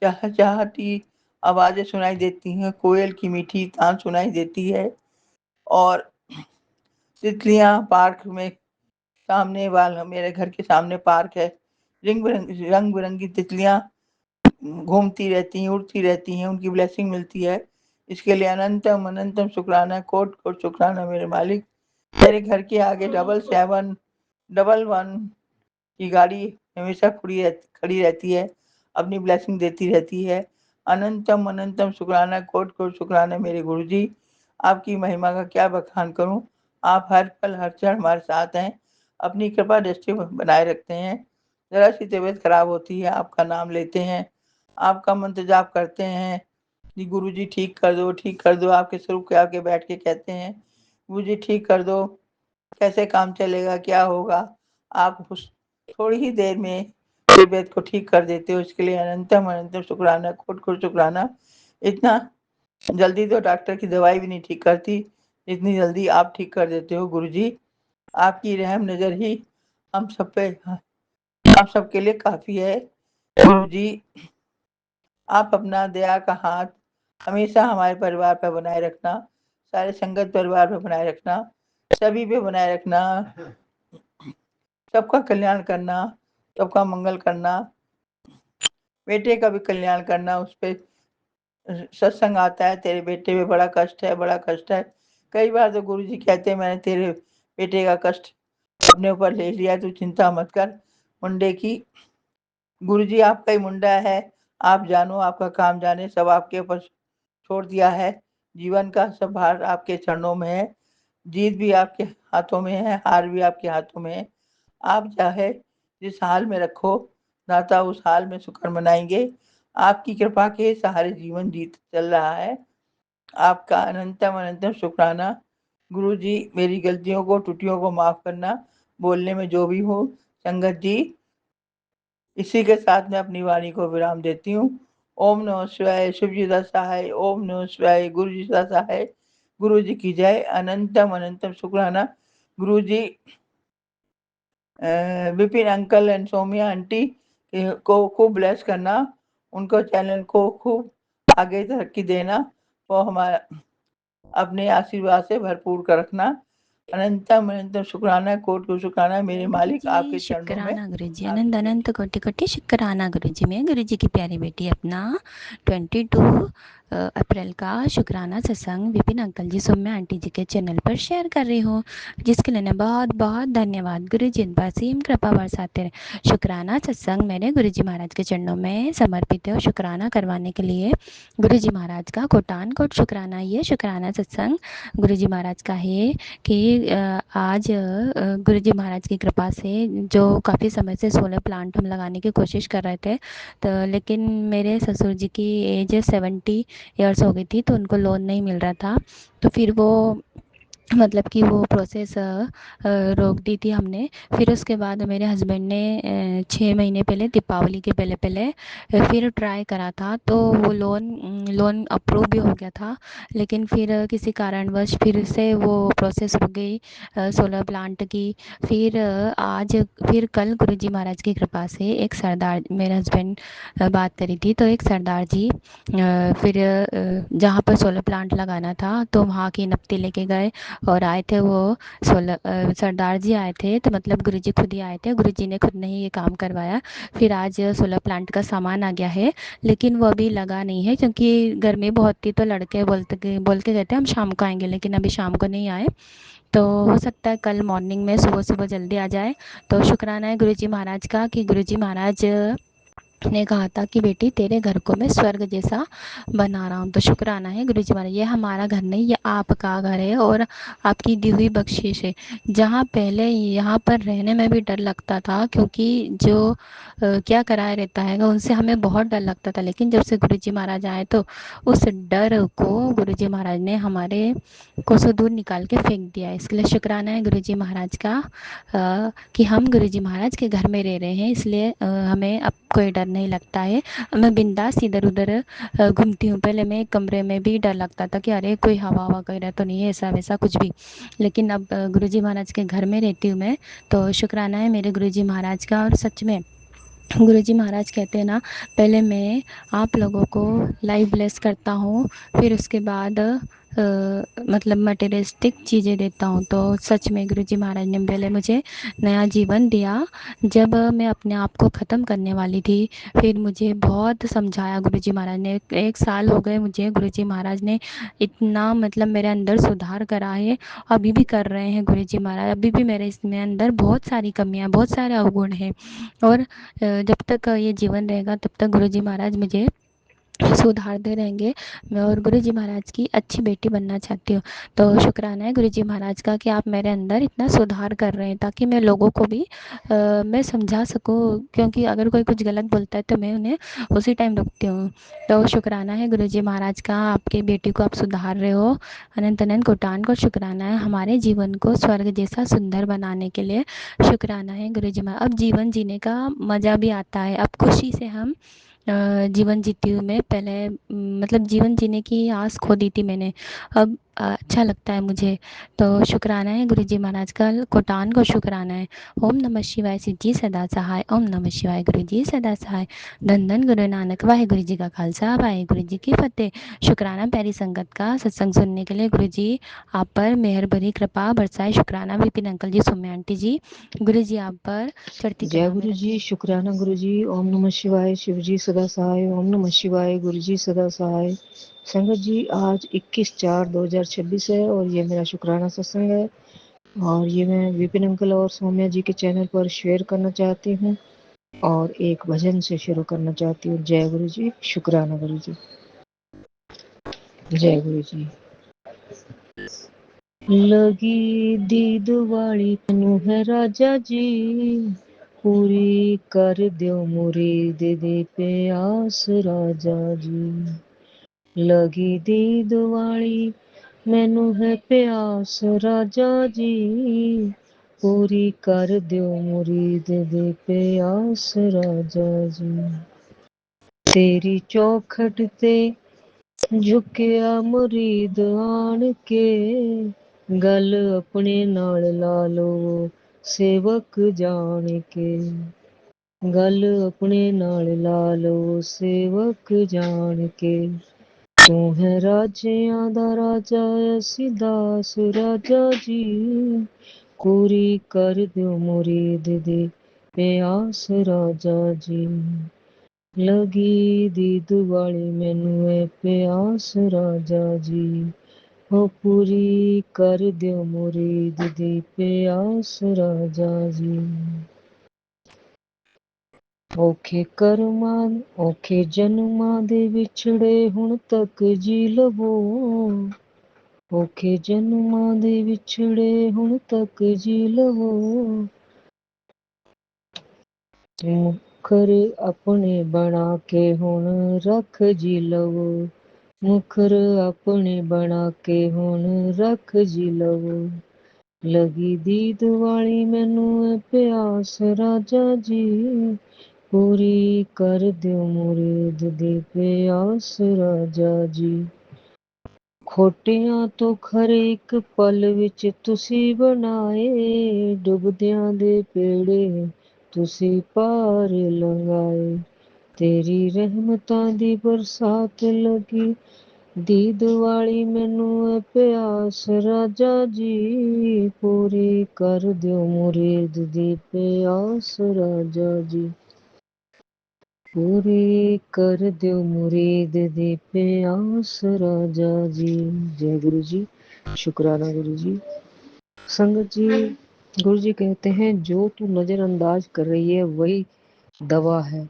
चहचहाती आवाजें सुनाई देती हैं, कोयल की मीठी तान सुनाई देती है, और तितलियां पार्क में, सामने वाला मेरे घर के सामने पार्क है, रंग बिरंगी तितलियां घूमती रहती हैं, उड़ती रहती हैं, उनकी ब्लेसिंग मिलती है। इसके लिए अनंतम अनंतम शुक्राना, कोट कोट शुक्राना मेरे मालिक। मेरे घर के आगे 777 की गाड़ी हमेशा खड़ी रहती है, अपनी ब्लेसिंग देती रहती है। अनंतम अनंतम शुक्राना, कोट कोट शुक्राना मेरे गुरुजी। आपकी महिमा का क्या बखान करूं। आप हर पल हर क्षण हमारे साथ हैं, अपनी कृपा दृष्टि बनाए रखते हैं। जरा सी तबीयत खराब होती है, आपका नाम लेते हैं, आपका मंत्र जाप करते हैं कि गुरुजी ठीक कर दो, ठीक कर दो। आपके स्वरूप के आके बैठ के कहते हैं गुरुजी ठीक कर दो, कैसे काम चलेगा, क्या होगा। आप उस थोड़ी ही देर में तबीयत को ठीक कर देते हो। इसके लिए अनंतम अनंतम शुक्राना, कोट कोट शुक्राना। इतना जल्दी तो डॉक्टर की दवाई भी नहीं ठीक करती, इतनी जल्दी आप ठीक कर देते हो गुरुजी। आपकी रहम नजर ही हम सब पे, आप सबके लिए काफी है गुरुजी। आप अपना दया का हाथ हमेशा हमारे परिवार पर बनाए रखना, सारे संगत परिवार पर बनाए रखना, सभी पे बनाए रखना, सबका कल्याण करना, सबका मंगल करना, बेटे का भी कल्याण करना। उस पे सत्संग आता है, तेरे बेटे में बड़ा कष्ट है, बड़ा कष्ट है। कई बार तो गुरुजी कहते हैं मैंने तेरे बेटे का कष्ट अपने ऊपर ले लिया, तू चिंता मत कर मुंडे की। गुरुजी आपका ही मुंडा है, आप जानो, आपका काम जाने, सब आपके ऊपर छोड़ दिया है। जीवन का सब भार आपके चरणों में है, जीत भी आपके हाथों में है, हार भी आपके हाथों में है। आप चाहे जिस हाल में रखो, दाता उस हाल में शुक्र मनाएंगे। आपकी कृपा के सहारे जीवन जीत चल रहा है। आपका अनंतम अनंतम शुक्राना गुरु जी। मेरी गलतियों को, त्रुटियों को माफ करना, बोलने में जो भी हो। संगत जी, इसी के साथ मैं अपनी वाणी को विराम देती हूँ। ओम नमः शिवाय, शिव जी दा सहाय। ओम नमः शिवाय, गुरु जी दा सहाय। गुरु जी की जय। अनंतम अनंतम शुक्राना गुरु जी। Vipin uncle and Somiya aunty को खूब ब्लेस करना, उनको चैनल को खूब आगे तरक्की देना, वो हमारा अपने आशीर्वाद से भरपूर कर रखना। अनंतम अनंतम शुक्राना, कोट को शुक्राना मेरे मालिक आपके जी चरणों में। शुक्राना गुरु जी, आपकी अनंत बेटी अनंत कोटि कोटि शुक्राना गुरु जी। मैं गुरु जी की प्यारी बेटी अपना 22 अप्रैल का शुक्राना सत्संग विपिन अंकल जी सौम्या आंटी जी के चैनल पर शेयर कर रही हूँ, जिसके लिए बहुत बहुत धन्यवाद। गुरु जी इन पर असीम कृपा बरसाते रहे। शुक्राना सत्संग मेरे गुरु जी महाराज के चरणों में समर्पित है और शुक्राना करवाने के लिए गुरु जी महाराज का कोटान कोट शुक्राना। ये शुक्राना सत्संग गुरु जी महाराज का है कि आज गुरु जी महाराज की कृपा से जो काफ़ी समय से सोलर प्लांट हम लगाने की कोशिश कर रहे थे, तो लेकिन मेरे ससुर जी की एज 70 ईयर्स हो गई थी, तो उनको लोन नहीं मिल रहा था। तो फिर वो मतलब कि वो प्रोसेस रोक दी थी हमने। फिर उसके बाद मेरे हस्बैंड ने 6 महीने पहले, दीपावली के पहले पहले फिर ट्राई करा था, तो वो लोन अप्रूव भी हो गया था। लेकिन फिर किसी कारणवश फिर से वो प्रोसेस हो गई सोलर प्लांट की। फिर आज फिर कल गुरुजी महाराज की कृपा से एक सरदार, मेरे हस्बैंड बात करी थी, तो एक सरदार जी फिर जहाँ पर सोलर प्लांट लगाना था तो वहाँ की नपती लेके गए और आए थे वो सरदार जी आए थे, तो मतलब गुरुजी खुद ही आए थे, गुरुजी ने खुद ने ही ये काम करवाया। फिर आज सोलर प्लांट का सामान आ गया है, लेकिन वो अभी लगा नहीं है क्योंकि गर्मी बहुत थी, तो लड़के बोल के गए थे हम शाम को आएंगे, लेकिन अभी शाम को नहीं आए। तो हो सकता है कल मॉर्निंग में सुबह सुबह जल्दी आ जाए। तो शुक्राना है गुरुजी महाराज का कि गुरुजी महाराज ने कहा था कि बेटी तेरे घर को मैं स्वर्ग जैसा बना रहा हूँ। तो शुक्राना है गुरु जी महाराज, ये हमारा घर नहीं, ये आपका घर है और आपकी दी हुई बख्शिश है। जहाँ पहले यहाँ पर रहने में भी डर लगता था, क्योंकि जो क्या कराया रहता है उनसे हमें बहुत डर लगता था, लेकिन जब से गुरु जी महाराज आए तो उस डर को गुरु जी महाराज ने हमारे को से दूर निकाल के फेंक दिया है। इसके लिए शुक्राना है गुरु जी महाराज का कि हम गुरु जी महाराज के घर में रह रहे हैं, इसलिए हमें अब कोई डर नहीं लगता है। मैं बिंदास इधर उधर घूमती हूँ। पहले मैं कमरे में भी डर लगता था कि अरे कोई हवा वगैरह तो नहीं है, ऐसा वैसा कुछ भी। लेकिन अब गुरुजी महाराज के घर में रहती हूँ मैं, तो शुक्राना है मेरे गुरुजी महाराज का। और सच में गुरुजी महाराज कहते हैं ना, पहले मैं आप लोगों को लाइव ब्लेस करता हूँ, फिर उसके बाद मतलब मटेरियलिस्टिक चीज़ें देता हूँ। तो सच में गुरुजी महाराज ने पहले मुझे नया जीवन दिया जब मैं अपने आप को ख़त्म करने वाली थी। फिर मुझे बहुत समझाया गुरुजी महाराज ने। 1 साल हो गए मुझे, गुरुजी महाराज ने इतना मतलब मेरे अंदर सुधार करा है, अभी भी कर रहे हैं गुरुजी महाराज। अभी भी मेरे इसमें अंदर बहुत सारी कमियां, बहुत सारे अवगुण हैं, और जब तक ये जीवन रहेगा तब तक गुरुजी महाराज मुझे सुधारते रहेंगे। मैं और गुरुजी महाराज की अच्छी बेटी बनना चाहती हूँ। तो शुक्राना है गुरुजी महाराज का कि आप मेरे अंदर इतना सुधार कर रहे हैं, ताकि मैं लोगों को भी मैं समझा सकूँ, क्योंकि अगर कोई कुछ गलत बोलता है तो मैं उन्हें उसी टाइम रोकती हूँ। तो शुक्राना है गुरुजी महाराज का, आपकी बेटी को आप सुधार रहे हो। अनंत अनंत कोटान को शुक्राना है हमारे जीवन को स्वर्ग जैसा सुंदर बनाने के लिए। शुक्राना है गुरुजी महाराज। अब जीवन जीने का मज़ा भी आता है, अब खुशी से हम जीवन जीती हूँ मैं। पहले मतलब जीवन जीने की आस खो दी थी मैंने, अब अच्छा लगता है मुझे। तो शुक्राना है गुरुजी महाराज का, कोटान को शुक्राना है। ओम नमः शिवाय सिद्धि सदा सहाय, ओम नमः शिवाय गुरुजी सदा सहाय। धन धन गुरु नानक, वाहे गुरु जी का खालसा, वाहे गुरु जी की फतेह। शुक्राना प्यारी संगत का सत्संग सुनने के लिए। गुरु जी आप पर मेहर भरी कृपा बरसाए। शुक्राना विपिन अंकल जी, सौम्या आंटी जी, गुरु जी आप पर चढ़ती जय कला में गुरु जी, रखें। शुक्राना गुरु जी। ओम नमः शिवाय, शिव जी सदा सहाय। ओम नमः शिवाय, गुरु जी सदा सहाय। संगत जी, आज 21/4/2026 है और ये मेरा शुक्राना सत्संग है, और ये मैं विपिन अंकल और सौम्या जी के चैनल पर शेयर करना चाहती हूँ और एक भजन से शुरू करना चाहती हूँ। जय गुरु जी, शुक्राना गुरु जी। जय गुरु जी। लगी दीद वाली तनु है राजा जी, पूरी कर दो मुरीद दी प्यास राजा जी। लगी दीद वाली मैनू है प्यास राजा जी, पूरी कर दो मुरीद दी प्यास राजा जी। तेरी चौखट ते झुकिया मुरीद आन के, गल अपने नाल ला लो सेवक जान के। गल अपने नाल ला लो सेवक जान के। तू है राजियां दा राजा ऐसी दास राजा जी पूरी कर दियो मुरीद दी प्यास राजा जी लगी दीद वाली मैनू है प्यास राजा जी हो पूरी कर दियो मुरीद दी प्यास राजा जी ਔਖੇ ਕਰਮਾਂ ਔਖੇ ਜਨਮਾਂ ਦੇ ਵਿਛੜੇ ਹੁਣ ਤੱਕ ਜੀ ਲਵੋ ਔਖੇ ਜਨਮਾਂ ਦੇ ਵਿਛੜੇ ਹੁਣ ਤੱਕ ਜੀ ਲਵੋ ਮੁਖਰ ਆਪਣੇ ਬਣਾ ਕੇ ਹੁਣ ਰੱਖ ਜੀ ਲਵੋ ਮੁਖਰ ਆਪਣੇ ਬਣਾ ਕੇ ਹੁਣ ਰੱਖ ਜੀ ਲਵੋ ਲਗੀ ਦੀਦ ਵਾਲੀ ਮੈਨੂੰ ਪਿਆਸ ਰਾਜਾ ਜੀ ਪੂਰੀ ਕਰ ਦਿਓ ਮੁਰੀਦ ਦੀ ਪਿਆਸ ਰਾਜਾ ਜੀ ਖੋਟਿਆਂ ਤੋਂ ਖਰੇ ਇੱਕ ਪਲ ਵਿੱਚ ਤੁਸੀਂ ਬਣਾਏ ਡੁੱਬਦਿਆਂ ਦੇ ਪੇੜੇ ਤੁਸੀਂ ਪਾਰ ਲੰਘਾਏ ਤੇਰੀ ਰਹਿਮਤਾਂ ਦੀ ਬਰਸਾਤ ਲੱਗੀ ਦੀਦ ਵਾਲੀ ਮੈਨੂੰ ਪਿਆਸ ਰਾਜਾ ਜੀ ਪੂਰੀ ਕਰ ਦਿਓ ਮੁਰੀਦ ਦੀ ਪਿਆਸ ਰਾਜਾ ਜੀ पूरी कर दियो मुरीद दी प्यास राजा जी जय गुरु जी शुक्राना गुरु जी संगत जी गुरु जी कहते हैं जो तू नजरअंदाज कर रही है वही दवा है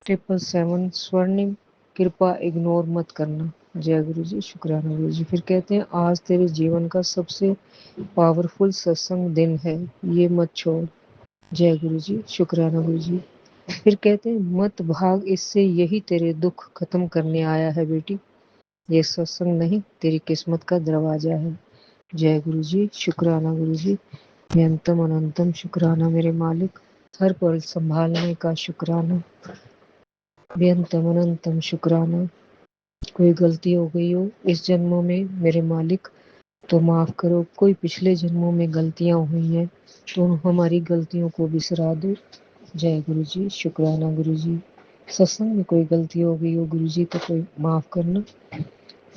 777 स्वर्णिम कृपा इग्नोर मत करना जय गुरु जी शुक्राना गुरु जी फिर कहते हैं आज तेरे जीवन का सबसे पावरफुल सत्संग दिन है ये मत छोड़ जय गुरु जी शुक्राना गुरु जी फिर कहते हैं मत भाग इससे यही तेरे दुख खत्म करने आया है बेटी ये सत्संग नहीं तेरी किस्मत का दरवाजा है जय गुरु जी शुक्राना गुरु जी बेअंतम अनंतम शुक्राना मेरे मालिक हर पल संभालने का शुक्राना बेअंतम अनंतम शुक्राना कोई गलती हो गई हो इस जन्मों में मेरे मालिक तो माफ करो कोई पिछले जन्मों में गलतियां हुई हैं तो हमारी गलतियों को बिसरा दो जय गुरु जी शुक्राना गुरु जी सत्संग में कोई गलती हो गई हो गुरु जी तो कोई माफ करना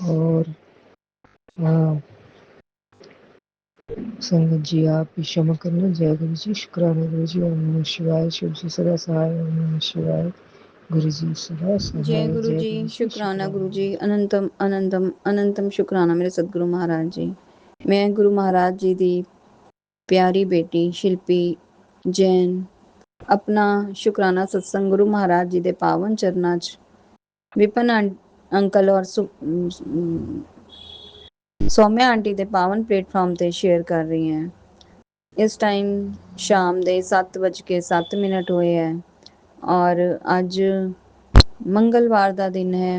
और संगत जी आप भी क्षमा करना जय गुरु जी शुक्राना गुरु जी ओम नमः शिवाय शिव जी सदा सहाय ओम नमः शिवाय गुरु जी सदा सहाय जय गुरु जी शुक्राना गुरु जी अनंतम अनंतम अनंतम शुक्राना मेरे सतगुरु महाराज जी मैं गुरु महाराज जी दी प्यारी बेटी शिल्पी जैन अपना शुक्राना सत्संग गुरु महाराज जी दे पावन चरनां च विपिन अंकल और सौम्या आंटी दे पावन प्लेटफॉर्म ते शेयर कर रही हैं इस टाइम शाम दे 7:07 होए है और अज मंगलवार दा दिन है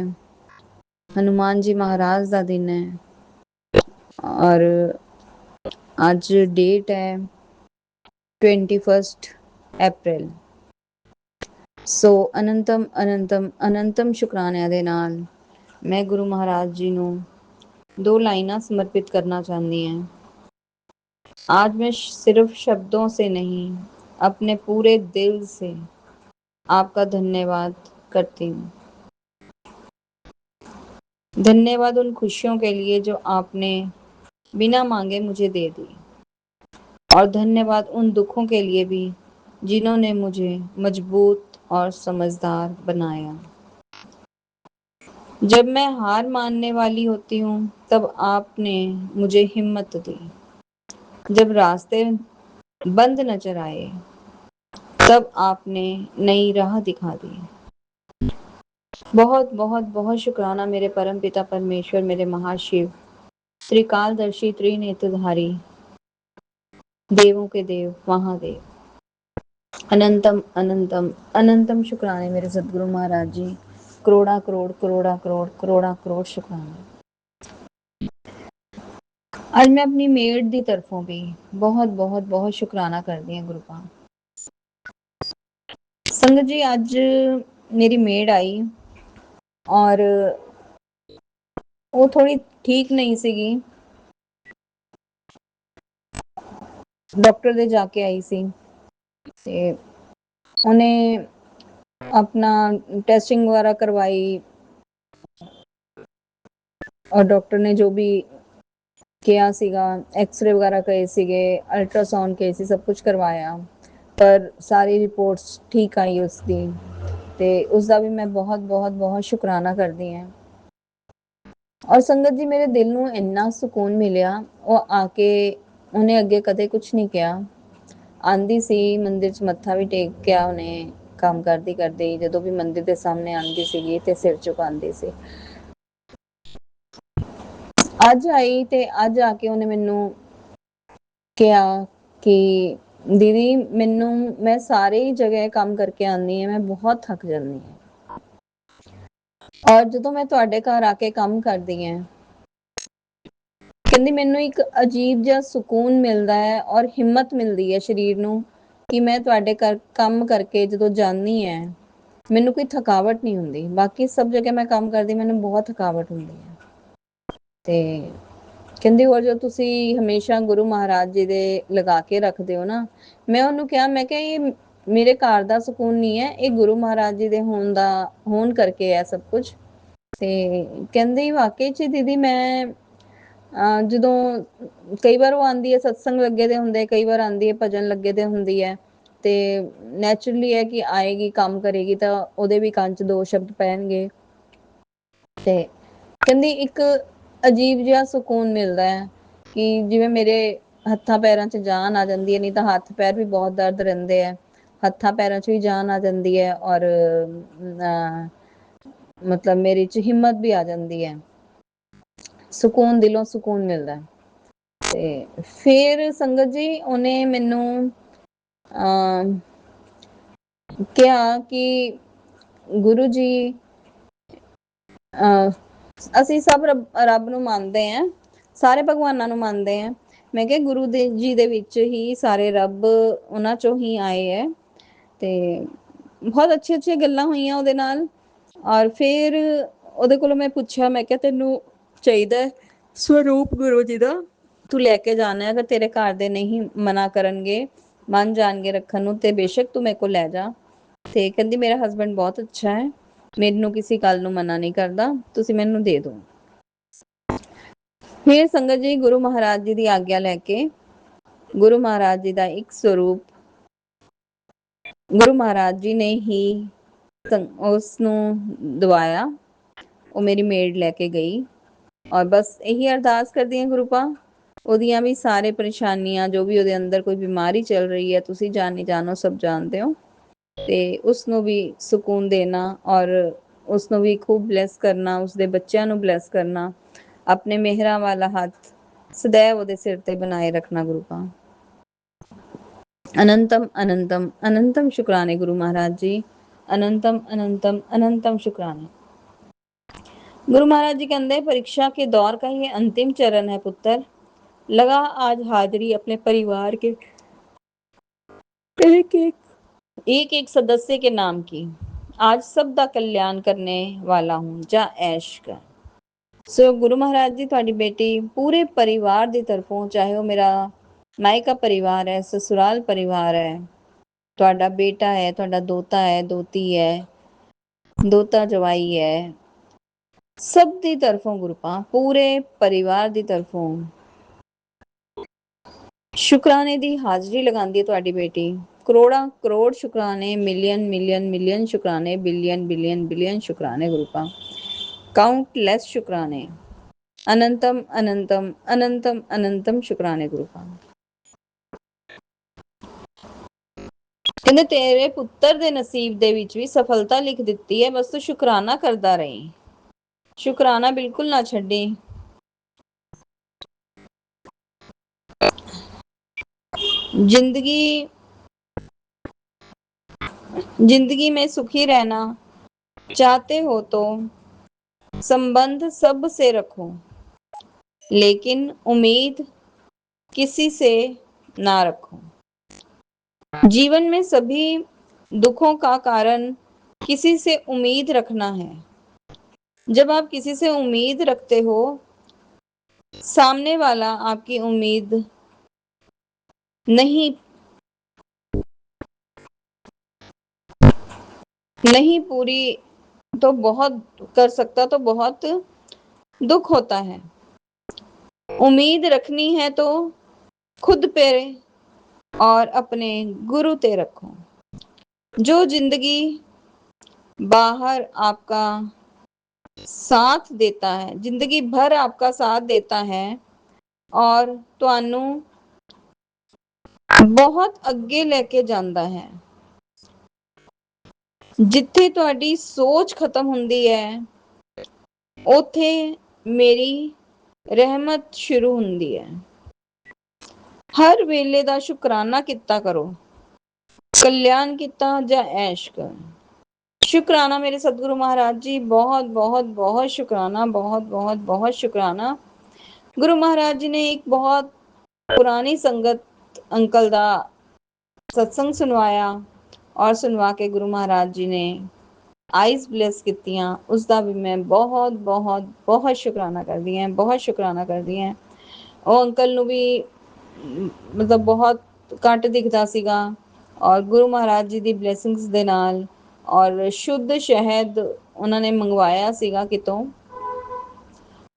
हनुमान जी महाराज दा दिन है और आज डेट है 21 अप्रैल सो अनंतम अनंतम अनंतम शुक्रानिਆਂ ਦੇ ਨਾਲ मैं गुरु महाराज जी ਨੂੰ 2 लाइनां समर्पित करना चाहती हैं आज मैं सिर्फ शब्दों से नहीं अपने पूरे दिल से आपका धन्यवाद करती हूँ धन्यवाद उन खुशियों के लिए जो आपने बिना मांगे मुझे दे दी और धन्यवाद उन दुखों के लिए भी जिन्होंने मुझे मजबूत और समझदार बनाया जब मैं हार मानने वाली होती हूँ तब आपने मुझे हिम्मत दी जब रास्ते बंद नजर आए तब आपने नई राह दिखा दी बहुत बहुत बहुत शुक्राना मेरे परम पिता परमेश्वर मेरे महाशिव त्रिकालदर्शी त्रिनेत्रधारी देवों के देव महादेव अनंतम अनंतम अनंतम शुक्राने मेरे सतगुरु महाराज जी करोड़ा करोड़ करोड़ा करोड़ करोड़ा करोड़ शुक्राना आज मैं अपनी मेड दी तरफों भी बहुत बहुत बहुत शुक्राना करती हूँ गुरु का संगत जी आज मेरी मेड आई और वो थोड़ी ठीक नहीं सीगी डॉक्टर दे जाके आई सी ते उन्हें अपना टेस्टिंग वगैरह करवाई और डॉक्टर ने जो भी किया ਸੀਗਾ, ਐਕਸਰੇ ਵਗੈਰਾ ਕਰੇ ਸੀਗੇ, ਅਲਟਰਾਸਾਊਂਡ ਕਰੇ ਸੀ, ਸਭ ਕੁਝ ਕਰਵਾਇਆ, ਪਰ ਸਾਰੀ ਰਿਪੋਰਟਸ ਠੀਕ ਆਈ ਉਸਦੀ, ਤੇ ਉਸਦਾ ਵੀ ਮੈਂ ਬਹੁਤ ਬਹੁਤ ਬਹੁਤ ਸ਼ੁਕਰਾਨਾ ਕਰਦੀ ਹਾਂ। ਔਰ ਸੰਗਤ ਜੀ, ਮੇਰੇ ਦਿਲ ਨੂੰ ਇੰਨਾ ਸਕੂਨ ਮਿਲਿਆ। ਉਹ ਆ ਕੇ ਉਹਨੇ ਅੱਗੇ ਕਦੇ ਕੁਝ ਨਹੀਂ ਕਿਹਾ, ਆਂਦੀ ਸੀ ਮੰਦਿਰ 'ਚ ਮੱਥਾ ਵੀ ਟੇਕਿਆ ਉਹਨੇ, ਕੰਮ ਕਰਦੀ ਕਰਦੀ ਜਦੋਂ ਵੀ ਮੰਦਿਰ ਦੇ ਸਾਹਮਣੇ ਆਂਦੀ ਸੀਗੀ ਤੇ ਸਿਰ ਝੁਕਾਉਂਦੀ ਸੀ। ਅੱਜ ਆਈ ਤੇ ਅੱਜ ਆ ਕੇ ਉਹਨੇ ਮੈਨੂੰ ਕਿਹਾ ਕਿ ਦੀਦੀ ਮੈਨੂੰ, ਮੈਂ ਸਾਰੇ ਹੀ ਜਗ੍ਹਾ ਕੰਮ ਕਰਕੇ ਆਉਂਦੀ ਹਾਂ, ਮੈਂ ਬਹੁਤ ਥੱਕ ਜਾਂਦੀ ਹਾਂ, ਔਰ ਜਦੋਂ ਮੈਂ ਤੁਹਾਡੇ ਘਰ ਆ ਕੇ ਕੰਮ ਕਰਦੀ ਹਾਂ, ਕਹਿੰਦੀ ਮੈਨੂੰ ਇੱਕ ਅਜੀਬ ਜਿਹਾ ਸਕੂਨ ਮਿਲਦਾ ਹੈ ਔਰ ਹਿੰਮਤ ਮਿਲਦੀ ਹੈ ਸਰੀਰ ਨੂੰ ਕਿ ਮੈਂ ਤੁਹਾਡੇ ਘਰ ਕੰਮ ਕਰਕੇ ਜਦੋਂ ਜਾਂਦੀ ਹਾਂ, ਮੈਨੂੰ ਕੋਈ ਥਕਾਵਟ ਨਹੀਂ ਹੁੰਦੀ। ਬਾਕੀ ਸਭ ਜਗ੍ਹਾ ਮੈਂ ਕੰਮ ਕਰਦੀ, ਮੈਨੂੰ ਬਹੁਤ ਥਕਾਵਟ ਹੁੰਦੀ ਹੈ। ਤੇ ਕਹਿੰਦੀ ਹੋਰ ਜੋ ਤੁਸੀਂ ਹਮੇਸ਼ਾ ਗੁਰੂ ਮਹਾਰਾਜ ਜੀ ਦੇ ਲਗਾ ਕੇ ਰੱਖਦੇ ਹੋ ਨਾ, ਮੈਂ ਉਹਨੂੰ ਕਿਹਾ, ਮੈਂ ਕਿਹਾ ਇਹ ਮੇਰੇ ਘਰ ਦਾ ਸਕੂਨ ਨਹੀਂ ਹੈ, ਇਹ ਗੁਰੂ ਮਹਾਰਾਜ ਜੀ ਦੇ ਹੋਣ ਕਰਕੇ ਹੈ ਸਭ ਕੁਝ। ਤੇ ਕਹਿੰਦੀ ਵਾਕਈ ਚ ਦੀਦੀ, ਮੈਂ ਜਦੋਂ ਕਈ ਵਾਰ ਉਹ ਆਂਦੀ ਹੈ, ਸਤਸੰਗ ਲੱਗੇ ਦੇ ਹੁੰਦੇ, ਕਈ ਵਾਰ ਆਂਦੀ ਹੈ ਭਜਨ ਲੱਗੇ ਦੇ ਹੁੰਦੀ ਹੈ, ਤੇ ਨੈਚੁਰਲੀ ਹੈ ਕਿ ਆਏਗੀ ਕੰਮ ਕਰੇਗੀ ਤਾਂ ਉਹਦੇ ਵੀ ਕੰਨ 'ਚ ਦੋ ਸ਼ਬਦ ਪੈਣਗੇ। ਤੇ ਕਹਿੰਦੀ ਇੱਕ ਅਜੀਬ ਜਿਹਾ ਸਕੂਨ ਮਿਲਦਾ ਹੈ ਕਿ ਜਿਵੇਂ ਮੇਰੇ ਹੱਥਾਂ ਪੈਰਾਂ 'ਚ ਜਾਨ ਆ ਜਾਂਦੀ ਹੈ। ਨਹੀਂ ਤਾਂ ਹੱਥ ਪੈਰ ਵੀ ਬਹੁਤ ਦਰਦ ਰਹਿੰਦੇ ਹੈ, ਹੱਥਾਂ ਪੈਰਾਂ 'ਚ ਵੀ ਜਾਨ ਆ ਜਾਂਦੀ ਹੈ, ਔਰ ਮਤਲਬ ਮੇਰੇ 'ਚ ਹਿੰਮਤ ਵੀ ਆ ਜਾਂਦੀ ਹੈ, ਸਕੂਨ, ਦਿਲੋਂ ਸਕੂਨ ਮਿਲਦਾ। ਤੇ ਫਿਰ ਸੰਗਤ ਜੀ ਉਹਨੇ ਮੈਨੂੰ ਕਿਹਾ ਕਿ ਗੁਰੂ ਜੀ, ਅਸੀਂ ਸਭ ਰੱਬ ਨੂੰ ਮੰਨਦੇ ਹਾਂ, ਸਾਰੇ ਭਗਵਾਨਾਂ ਨੂੰ ਮੰਨਦੇ ਹਾਂ। ਮੈਂ ਕਿਹਾ ਗੁਰੂ ਜੀ ਦੇ ਵਿੱਚ ਹੀ ਸਾਰੇ ਰੱਬ, ਉਹਨਾਂ ਚੋਂ ਹੀ ਆਏ ਹੈ। ਤੇ ਬਹੁਤ ਅੱਛੀਆਂ ਅੱਛੀਆਂ ਗੱਲਾਂ ਹੋਈਆਂ ਉਹਦੇ ਨਾਲ। ਔਰ ਫਿਰ ਉਹਦੇ ਕੋਲੋਂ ਮੈਂ ਪੁੱਛਿਆ, ਮੈਂ ਕਿਹਾ ਤੈਨੂੰ ਚਾਹੀਦਾ ਸਰੂਪ ਗੁਰੂ ਜੀ ਦਾ, ਤੂੰ ਲੈ ਕੇ ਜਾਣਾ, ਅਗਰ ਤੇਰੇ ਘਰ ਦੇ ਨਹੀਂ ਮਨਾ ਕਰਨਗੇ, ਮੰਨ ਜਾਣਗੇ ਰੱਖਣ ਨੂੰ, ਤੇ ਬੇਸ਼ੱਕ ਤੂੰ ਮੇਰੇ ਕੋਲ ਲੈ ਜਾ। ਤੇ ਕਹਿੰਦੀ ਮੇਰਾ ਹਸਬੈਂਡ ਬਹੁਤ ਅੱਛਾ ਹੈ, ਮੈਨੂੰ ਕਿਸੇ ਗੱਲ ਨੂੰ ਮਨਾ ਨਹੀਂ ਕਰਦਾ, ਤੁਸੀਂ ਮੈਨੂੰ ਦੇ ਦਿਓ। ਫਿਰ ਸੰਗਤ ਜੀ ਗੁਰੂ ਮਹਾਰਾਜ ਜੀ ਦੀ ਆਗਿਆ ਲੈ ਕੇ, ਗੁਰੂ ਮਹਾਰਾਜ ਜੀ ਦਾ ਇੱਕ ਸਰੂਪ ਗੁਰੂ ਮਹਾਰਾਜ ਜੀ ਨੇ ਹੀ ਉਸ ਨੂੰ ਦਵਾਇਆ। ਉਹ ਮੇਰੀ ਮੇਡ ਲੈ ਕੇ ਗਈ, ਔਰ ਬਸ ਇਹੀ ਅਰਦਾਸ ਕਰਦੀ ਹਾਂ, ਗੁਰੂ ਪਾ ਉਹਦੀਆਂ ਵੀ ਸਾਰੇ ਪਰੇਸ਼ਾਨੀਆਂ, ਜੋ ਵੀ ਉਹਦੇ ਅੰਦਰ ਕੋਈ ਬਿਮਾਰੀ ਚੱਲ ਰਹੀ ਹੈ, ਤੁਸੀਂ ਜਾਣੋ ਸਭ ਜਾਣਦੇ ਹੋ, ਤੇ ਉਸਨੂੰ ਵੀ ਸਕੂਨ ਦੇਣਾ, ਔਰ ਉਸਨੂੰ ਵੀ ਖੂਬ ਬਲੈਸ ਕਰਨਾ, ਉਸਦੇ ਬੱਚਿਆਂ ਨੂੰ ਬਲੈਸ ਕਰਨਾ, ਆਪਣੇ ਮਿਹਰਾਂ ਵਾਲਾ ਹੱਥ ਸदैव ਉਹਦੇ ਸਿਰ ਤੇ ਬਣਾਏ ਰੱਖਣਾ। ਗੁਰੂ ਪਾ ਅਨੰਤਮ ਅਨੰਤਮ ਅਨੰਤਮ ਸ਼ੁਕਰਾਨੇ ਗੁਰੂ ਮਹਾਰਾਜ जी, अनंतम अनंतम अनंतम शुक्राने। गुरु महाराज जी कहते, परीक्षा के दौर का ये अंतिम चरण है पुत्र, लगा आज हाजिरी अपने परिवार के एक सदस्य के नाम की, आज सब ਦਾ ਕਲਿਆਣ ਕਰਨੇ ਵਾਲਾ ਹੂੰ, ਜਾ ਐਸ਼ ਕਰ। ਸੋ ਗੁਰੂ ਮਹਾਰਾਜ ਜੀ ਤੁਹਾਡੀ ਬੇਟੀ ਪੂਰੇ ਪਰਿਵਾਰ ਦੀ ਤਰਫੋਂ, ਚਾਹੇ ਉਹ ਮੇਰਾ ਮਾਇਕਾ ਪਰਿਵਾਰ ਹੈ, ਸਸੁਰਾਲ ਪਰਿਵਾਰ ਹੈ, ਤੁਹਾਡਾ ਬੇਟਾ ਹੈ, ਤੁਹਾਡਾ ਦੋਤਾ ਹੈ, ਦੋਤੀ ਹੈ, ਦੋਤਾ ਜਵਾਈ ਹੈ, ਸਭ ਦੀ ਤਰਫੋਂ ਗੁਰੂ ਪਾ ਪੂਰੇ ਪਰਿਵਾਰ ਦੀ ਤਰਫੋਂ ਸ਼ੁਕਰਾਨੇ ਦੀ ਹਾਜ਼ਰੀ ਲਗਾਉਂਦੀ ਹੈ ਤੁਹਾਡੀ ਬੇਟੀ। ਕਰੋੜਾਂ ਕਰੋੜ ਸ਼ੁਕਰਾਨੇ, ਮਿਲੀਅਨ ਮਿਲੀਅਨ ਮਿਲੀਅਨ ਸ਼ੁਕਰਾਨੇ, ਬਿਲੀਅਨ ਬਿਲੀਅਨ ਬਿਲੀਅਨ ਸ਼ੁਕਰਾਨੇ ਗੁਰੂ ਪਾ, ਕਾਊਂਟਲੈਸ ਸ਼ੁਕਰਾਨੇ, ਅਨੰਤਮ ਅਨੰਤਮ ਅਨੰਤਮ ਅਨੰਤਮ ਸ਼ੁਕਰਾਨੇ ਗੁਰੂ ਪਾ। ਕਹਿੰਦੇ ਤੇਰੇ ਪੁੱਤਰ ਦੇ ਨਸੀਬ ਦੇ ਵਿੱਚ ਵੀ ਸਫਲਤਾ ਲਿਖ ਦਿੱਤੀ ਹੈ, ਬਸ ਤੂੰ ਸ਼ੁਕਰਾਨਾ ਕਰਦਾ ਰਹੀਂ, ਸ਼ੁਕਰਾਨਾ ਬਿਲਕੁਲ ਨਾ ਛੱਡੀ। जिंदगी में सुखी रहना चाहते हो तो संबंध सब से रखो, लेकिन उम्मीद किसी से ना रखो। जीवन में सभी दुखों का कारण किसी से उम्मीद रखना है। जब आप किसी से उम्मीद रखते हो, सामने वाला आपकी उम्मीद नहीं पूरी तो बहुत कर सकता, तो बहुत दुख होता है। उम्मीद रखनी है तो खुद पे और अपने गुरु ते रखो। जो जिंदगी बाहर आपका साथ देता है, जिंदगी भर आपका साथ देता है और ਤੁਹਾਨੂੰ ਬਹੁਤ ਅੱਗੇ ਲੈ ਕੇ ਜਾਂਦਾ ਹੈ। ਜਿੱਥੇ ਤੁਹਾਡੀ ਸੋਚ ਖਤਮ ਹੁੰਦੀ ਹੈ, ਉੱਥੇ ਮੇਰੀ ਰਹਿਮਤ ਸ਼ੁਰੂ ਹੁੰਦੀ ਹੈ। ਹਰ ਵੇਲੇ ਦਾ ਸ਼ੁਕਰਾਨਾ ਕੀਤਾ ਕਰੋ, ਕਲਿਆਣ ਕੀਤਾ ਜਾਂ ਐਸ਼ ਕਰ। शुक्राना मेरे सतगुरु महाराज जी, बहुत बहुत बहुत शुक्राना, बहुत बहुत बहुत शुक्राना। गुरु महाराज जी ने एक बहुत पुरानी संगत अंकल दा सत्संग सुनवाया और सुनवा के गुरु महाराज जी ने आइज ब्लेस कीतियां, उसका भी मैं बहुत बहुत बहुत शुक्राना करदी हां, बहुत शुक्राना करदी हां। ਉਹ ਅੰਕਲ ਨੂੰ ਵੀ ਮਤਲਬ ਬਹੁਤ ਘੱਟ ਦਿਖਦਾ ਸੀਗਾ ਔਰ ਗੁਰੂ ਮਹਾਰਾਜ ਜੀ ਦੀ ਬਲੇਸਿੰਗਸ ਦੇ ਨਾਲ ਔਰ ਸ਼ੁੱਧ ਸ਼ਹਿਦ ਉਹਨਾਂ ਨੇ ਮੰਗਵਾਇਆ ਸੀਗਾ ਕਿਤੋਂ,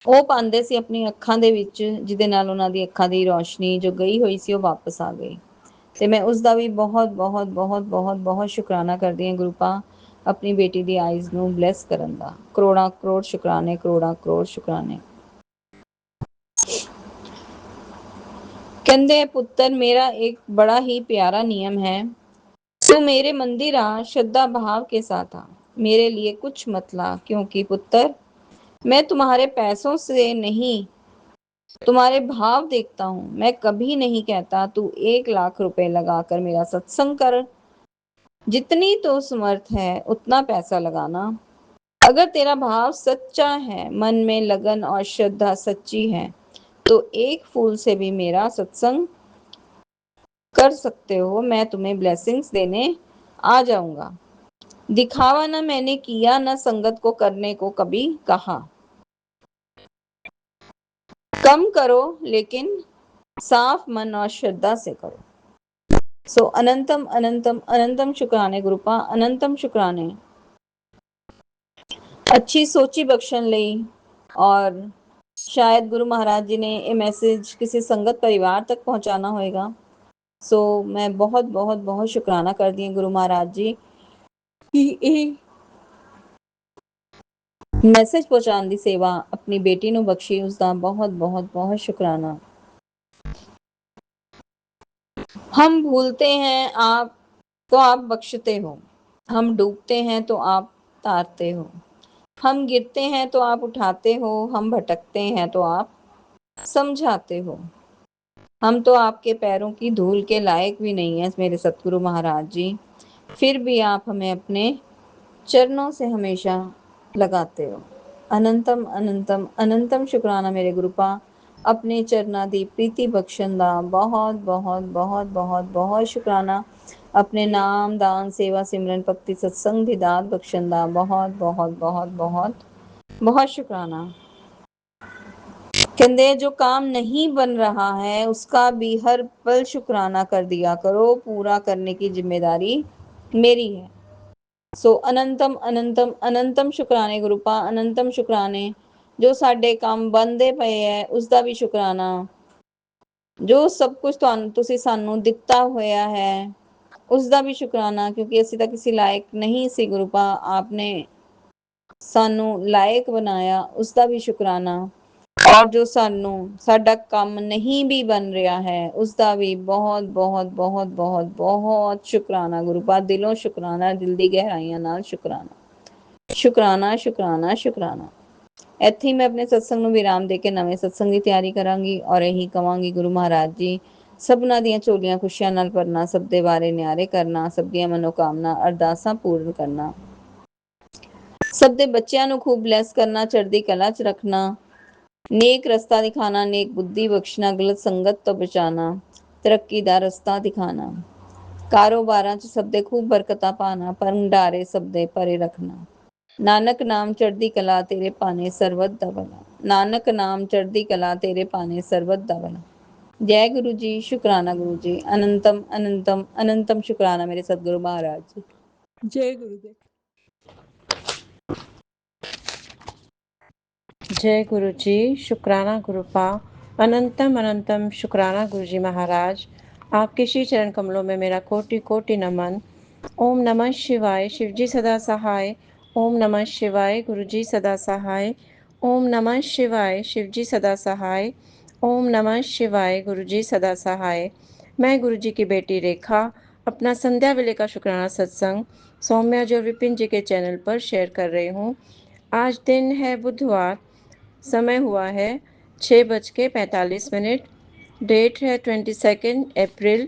ਉਹ ਪਾਉਂਦੇ ਸੀ ਆਪਣੀ ਅੱਖਾਂ ਦੇ ਵਿੱਚ, ਜਿਹਦੇ ਨਾਲ ਉਹਨਾਂ ਦੀ ਅੱਖਾਂ ਦੀ ਰੋਸ਼ਨੀ ਜੋ ਗਈ ਹੋਈ ਸੀ ਉਹ ਵਾਪਸ ਆ ਗਈ। ਤੇ ਮੈਂ ਉਸ ਦਾ ਵੀ ਬਹੁਤ ਬਹੁਤ ਬਹੁਤ ਬਹੁਤ ਬਹੁਤ ਸ਼ੁਕਰਾਨਾ ਕਰਦੀ ਹਾਂ ਗੁਰੂ ਪਾ ਆਪਣੀ ਬੇਟੀ ਦੀ ਆਈਜ਼ ਨੂੰ ਬਲੈਸ ਕਰਨ ਦਾ। ਕਰੋੜਾਂ ਕਰੋੜ ਸ਼ੁਕਰਾਨੇ, ਕਰੋੜਾਂ ਕਰੋੜ ਸ਼ੁਕਰਾਨੇ। कहते पुत्र, मेरा एक बड़ा ही प्यारा नियम है, तू मेरे मंदिर आ, श्रद्धा भाव के साथ आ, मेरे लिए कुछ मत ला, क्योंकि पुत्र मैं तुम्हारे पैसों से नहीं तुम्हारे भाव देखता हूँ। मैं कभी नहीं कहता तू 1 लाख रुपए लगाकर मेरा सत्संग कर, जितनी तो समर्थ है उतना पैसा लगाना। अगर तेरा भाव सच्चा है, मन में लगन और श्रद्धा सच्ची है, तो एक फूल से भी मेरा सत्संग कर सकते हो। मैं तुम्हें ब्लेसिंग्स देने आ जाऊंगा। दिखावा ना मैंने किया, ना संगत को करने को कभी कहा। कम करो लेकिन साफ मन और श्रद्धा से करो। सो अनंतम अनंतम अनंतम शुक्राने गुरुपा, अनंतम शुक्राने। अच्छी सोची बख्शण लई और शायद गुरु महाराज जी ने ये मैसेज किसी संगत परिवार तक पहुंचाना होएगा। सो मैं बहुत बहुत बहुत शुक्राना करदी हां गुरु महाराज जी कि ਇਹ मैसेज पहुंचाने की सेवा अपनी बेटी ਨੂੰ ਬਖਸ਼ੀ, ਉਸ ਦਾ बहुत बहुत बहुत शुक्राना। हम भूलते हैं आप तो आप बख्शते हो, हम डूबते हैं तो आप तारते हो, हम गिरते हैं तो आप उठाते हो, हम भटकते हैं तो आप समझाते हो। हम तो आपके पैरों की धूल के लायक भी नहीं है मेरे सतगुरु महाराज जी, फिर भी आप हमें अपने चरणों से हमेशा लगाते हो। अनंतम अनंतम अनंतम शुक्राना मेरे गुरुपा, अपने चरना दी प्रीति बख्शण दा बहुत बहुत बहुत बहुत बहुत शुक्राना। अपने नाम दान सेवा सिमरन भक्ति सत्संग दी दात बख्शण दा बहुत बहुत बहुत बहुत बहुत शुक्राना। कहते जो काम नहीं बन रहा है उसका भी हर पल शुक्राना कर दिया करो, पूरा करने की जिम्मेदारी मेरी है। सो अनंतम अनंतम अनंतम शुक्राने गुरुपा, अनंतम शुक्राने। जो साडे काम बनते पे है उसका भी शुक्राना। जो सब कुछ तुसी सानू दिता होया है उसका भी शुक्राना, क्योंकि असी तो किसी लायक नहीं सी गुरुपा, आपने सानू लायक बनाया, उसका भी शुक्राना। और जो सानू साडा काम नहीं भी बन रहा है उसका भी बहुत बहुत बहुत बहुत बहुत शुक्राना गुरुपा, दिलों शुक्राना, दिल दी गहराइयां नाल शुक्राना शुक्राना शुक्राना शुक्राना। ਇੱਥੇ ਹੀ ਮੈਂ ਆਪਣੇ ਸਤਸੰਗ ਨੂੰ ਵਿਰਾਮ ਦੇ ਕੇ ਨਵੇਂ ਸਤਸੰਗ ਦੀ ਤਿਆਰੀ ਕਰਾਂਗੀ ਔਰ ਇਹੀ ਕਵਾਂਗੀ ਗੁਰੂ ਮਹਾਰਾਜ ਜੀ ਸਭਨਾਂ ਦੀਆਂ ਝੋਲੀਆਂ ਖੁਸ਼ੀਆਂ ਨਾਲ ਭਰਨਾ, ਸਭ ਦੇ ਬਾਰੇ ਨਿਆਰੇ ਕਰਨਾ, ਸਭ ਦੀਆਂ ਮਨੋਕਾਮਨਾ ਅਰਦਾਸਾਂ ਪੂਰਨ ਕਰਨਾ, ਸਭ ਦੇ ਬੱਚਿਆਂ ਨੂੰ ਖੂਬ ਬਲੈਸ ਕਰਨਾ, ਚੜ੍ਹਦੀ ਕਲਾ 'ਚ ਰੱਖਣਾ, नेक रस्ता दिखाना, नेक बुद्धि बख्शना, गलत संगत तो बचाना, तरक्की दा रस्ता दिखाना, कारोबारां च सब दे खूब बरकतां पाना, भंडारे सब दे भरे रखना। नानक नाम चढ़दी कला तेरे पाने सरबत दा भला, नानक नाम चढ़दी कला तेरे पाने सरबत दा भला। जय गुरु जी, शुक्राना गुरु जी, अनंतम अनंतम अनंतम शुक्राना मेरे सतगुरु महाराज जी। जय गुरुदेव। जय गुरु जी, शुक्राना गुरुपा, अनंतम अनंतम शुक्राना गुरु जी महाराज। आपके श्री चरण कमलों में मेरा कोटि कोटि नमन। ओम नमः शिवाय, शिवजी सदा सहाय। ओम नमः शिवाय, गुरु जी सदा सहाय। ओम नमः शिवाय, शिवजी सदा सहाय। ओम नमः शिवाय, गुरु जी सदा सहाय। मैं गुरु जी की बेटी रेखा अपना संध्या वेले का शुक्राना सत्संग सौम्या जी और विपिन जी के चैनल पर शेयर कर रही हूँ। आज दिन है बुधवार, समय हुआ है 6:45। डेट है 22 अप्रैल।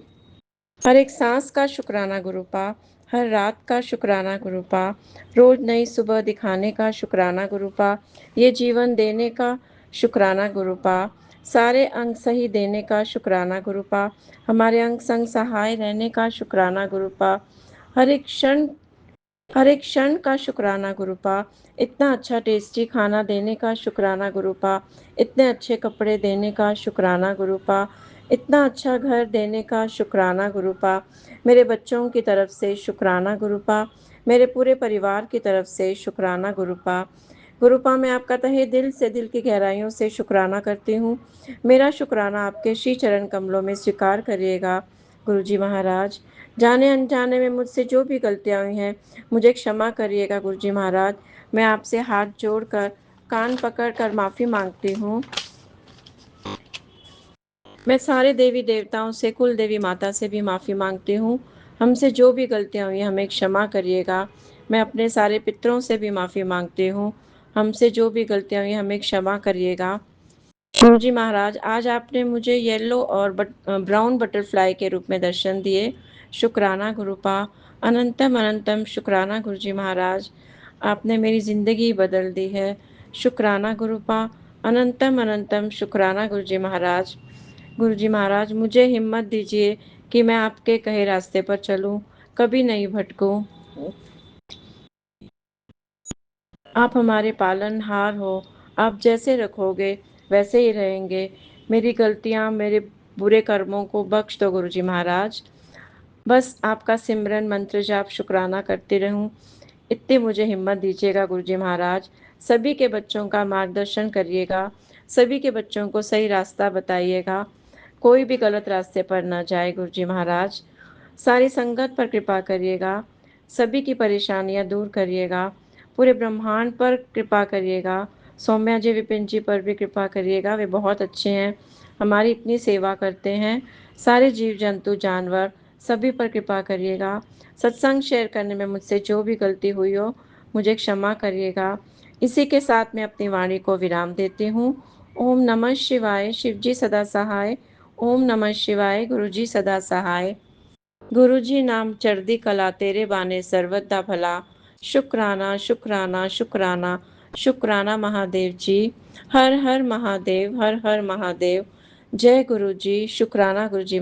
हर एक सांस का शुक्राना गुरुपा, हर रात का शुक्राना गुरुपा, रोज नई सुबह दिखाने का शुक्राना गुरुपा, ये जीवन देने का शुक्राना गुरुपा, सारे अंग सही देने का शुक्राना गुरुपा, हमारे अंग संग सहाय रहने का शुक्राना गुरुपा, हर एक क्षण का शुक्राना गुरुपा, इतना अच्छा टेस्टी खाना देने का शुक्राना गुरुपा, इतने अच्छे कपड़े देने का शुक्राना गुरुपा, इतना अच्छा घर देने का शुक्राना गुरुपा, मेरे बच्चों की तरफ से शुक्राना गुरुपा, मेरे पूरे परिवार की तरफ से शुक्राना गुरुपा। गुरुपा मैं आपका तहे दिल से, दिल की गहराइयों से शुक्राना करती हूँ। मेरा शुक्राना आपके श्री चरण कमलों में स्वीकार करिएगा गुरुजी महाराज। जाने अनजाने में मुझसे जो भी गलतियाँ हुई हैं मुझे क्षमा करिएगा गुरुजी महाराज। मैं आपसे हाथ जोड़कर कान पकड़कर माफ़ी मांगती हूँ। मैं सारे देवी देवताओं से, कुल देवी माता से भी माफ़ी मांगती हूँ। हमसे जो भी गलतियाँ हुई हमें क्षमा करिएगा। मैं अपने सारे पितरों से भी माफ़ी मांगती हूँ। हमसे जो भी गलतियाँ हुई हमें क्षमा करिएगा। गुरुजी महाराज, आज आपने मुझे येलो और ब्राउन बटरफ्लाई के रूप में दर्शन दिए। शुक्राना गुरुपा, अनंतम अनंतम शुक्राना गुरुजी महाराज। आपने मेरी ज़िंदगी बदल दी है। शुक्राना गुरुपा, अनंतम अनंतम शुक्राना गुरुजी महाराज। गुरुजी महाराज, मुझे हिम्मत दीजिए कि मैं आपके कहे रास्ते पर चलूं, कभी नहीं भटकूं। आप हमारे पालनहार हो, आप जैसे रखोगे वैसे ही रहेंगे। मेरी गलतियाँ, मेरे बुरे कर्मों को बख्श दो गुरुजी महाराज। बस आपका सिमरन मंत्र जाप शुक्राना करती रहूं, इतनी मुझे हिम्मत दीजिएगा गुरुजी महाराज। सभी के बच्चों का मार्गदर्शन करिएगा, सभी के बच्चों को सही रास्ता बताइएगा, कोई भी गलत रास्ते पर न जाए गुरुजी महाराज। सारी संगत पर कृपा करिएगा, सभी की परेशानियां दूर करिएगा, पूरे ब्रह्मांड पर कृपा करिएगा, सौम्या जी विपिन जी पर भी कृपा करिएगा। वे बहुत अच्छे हैं, हमारी इतनी सेवा करते हैं। सारे जीव जंतु जानवर सभी पर कृपा करिएगा। सत्संग शेयर करने में मुझसे जो भी गलती हुई हो मुझे क्षमा करिएगा। इसी के साथ मैं अपनी वाणी को विराम देती हूँ। ओम नमः शिवाय, शिवजी सदा सहाय। ओम नमः शिवाय, गुरुजी सदा सहाय। गुरुजी नाम चढ़दी कला, तेरे बाने सर्वदा भला। शुक्राना शुक्राना शुक्राना शुक्राना महादेव जी। हर हर महादेव, हर हर महादेव। जय गुरु जी, शुक्राना गुरु जी।